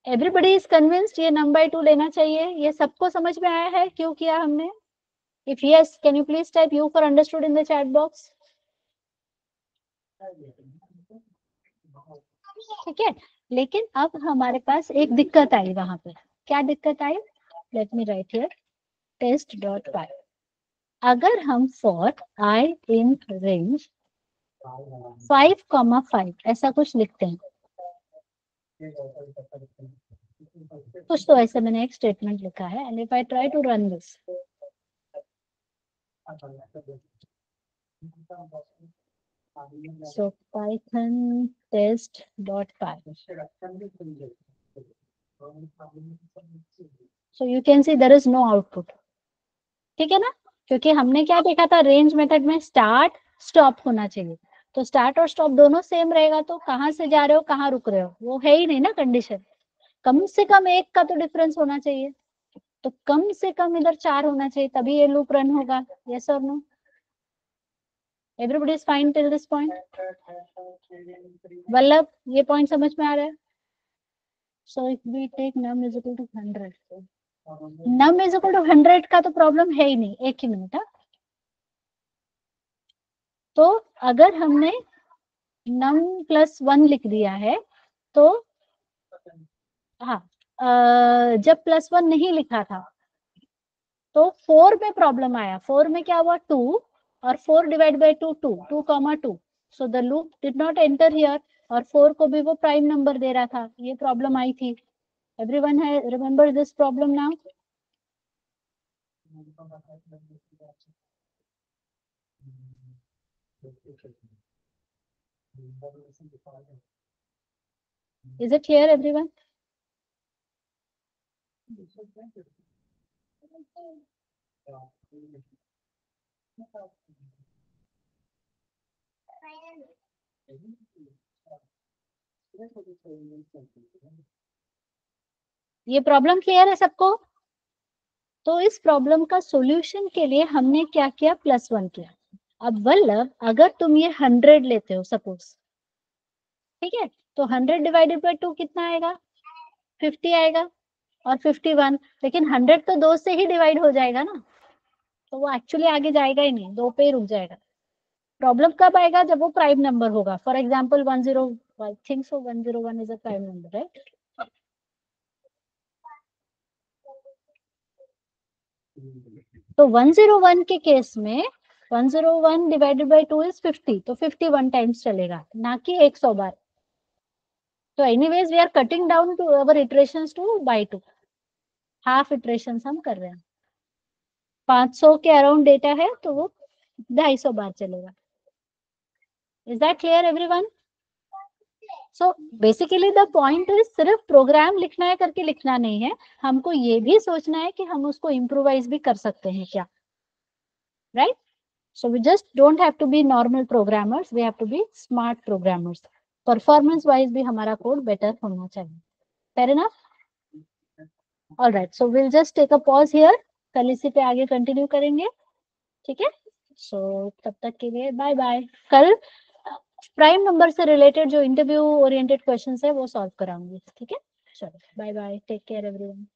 एवरीबडी इज कन्विंस्ड ये नम बाई 2 लेना चाहिए, ये सबको समझ में आया है क्यों किया हमने? If yes, can you please type you for understood in the chat box. ठीक है, लेकिन अब हमारे पास एक दिक्कत आई वहां पे। क्या दिक्कत आई? Let me write here, test dot py. अगर हम फॉर आई इन रेंज 5,5 ऐसा कुछ लिखते हैं, कुछ तो ऐसे मैंने एक स्टेटमेंट लिखा है, and if I try to run this, so python test dot py, so you can see there is no output। ठीक है ना, क्योंकि हमने क्या देखा था, रेंज मेथड में स्टार्ट स्टॉप होना चाहिए, तो स्टार्ट और स्टॉप दोनों सेम रहेगा, तो कहाँ से जा रहे हो कहाँ रुक रहे हो वो है ही नहीं ना कंडीशन, कम से कम एक का तो डिफरेंस होना चाहिए, तो कम से कम इधर 4 होना चाहिए तभी ये लूप रन होगा। यस और no, everybody is fine till this point? Vallabh, ये पॉइंट समझ में आ रहा है? So if we take num is equal to 100, num is equal to 100 का तो प्रॉब्लम है ही नहीं, एक ही मिनट। तो अगर हमने num +1 लिख दिया है तो, हाँ जब +1 नहीं लिखा था तो 4 में प्रॉब्लम आया, 4 में क्या हुआ, 2, और 4 divide by 2, 2, 2,2, so the loop did not enter here, और 4 को भी वो प्राइम नंबर दे रहा था, ये प्रॉब्लम आई थी। एवरीवन है remember this problem now? Is it clear everyone? ये प्रॉब्लम क्लियर है सबको? तो इस प्रॉब्लम का सॉल्यूशन के लिए हमने क्या किया, +1 किया। अब वल्लभ, अगर तुम ये 100 लेते हो सपोज, ठीक है, तो 100 डिवाइडेड बाय 2 कितना आएगा, 50 आएगा, और 51, लेकिन 100 तो 2 से ही डिवाइड हो जाएगा ना, तो वो एक्चुअली आगे जाएगा ही नहीं, 2 पे ही रुक जाएगा। प्रॉब्लम कब आएगा, जब वो प्राइम नंबर होगा। For example 10, I think so 101 is a prime number, right. तो 101 के केस में 101 डिवाइडेड बाय 2 इज 50, तो 51 टाइम्स चलेगा, ना कि 100 बार। तो anyways we are cutting down to our iterations to by 2, half iterations हम कर रहे हैं। 500 के अराउंड डेटा है तो वो 250 बार चलेगा। Is that clear everyone? So basically the point is सिर्फ प्रोग्राम लिखना है करके लिखना नहीं है, हमको ये भी सोचना है कि हम उसको इम्प्रोवाइज भी कर सकते हैं क्या, right? So we just don't have to be normal programmers, we have to be smart programmers. Performance wise भी हमारा कोड बेटर होना चाहिए। Fair enough? All right, so we'll just take a pause here. कल इसी पे आगे continue करेंगे, ठीक है? So तब तक के लिए बाय बाय। कल प्राइम नंबर से रिलेटेड जो इंटरव्यू ओरिएंटेड क्वेश्चंस है वो सॉल्व कराऊंगी, ठीक है? चलो bye bye, take care everyone.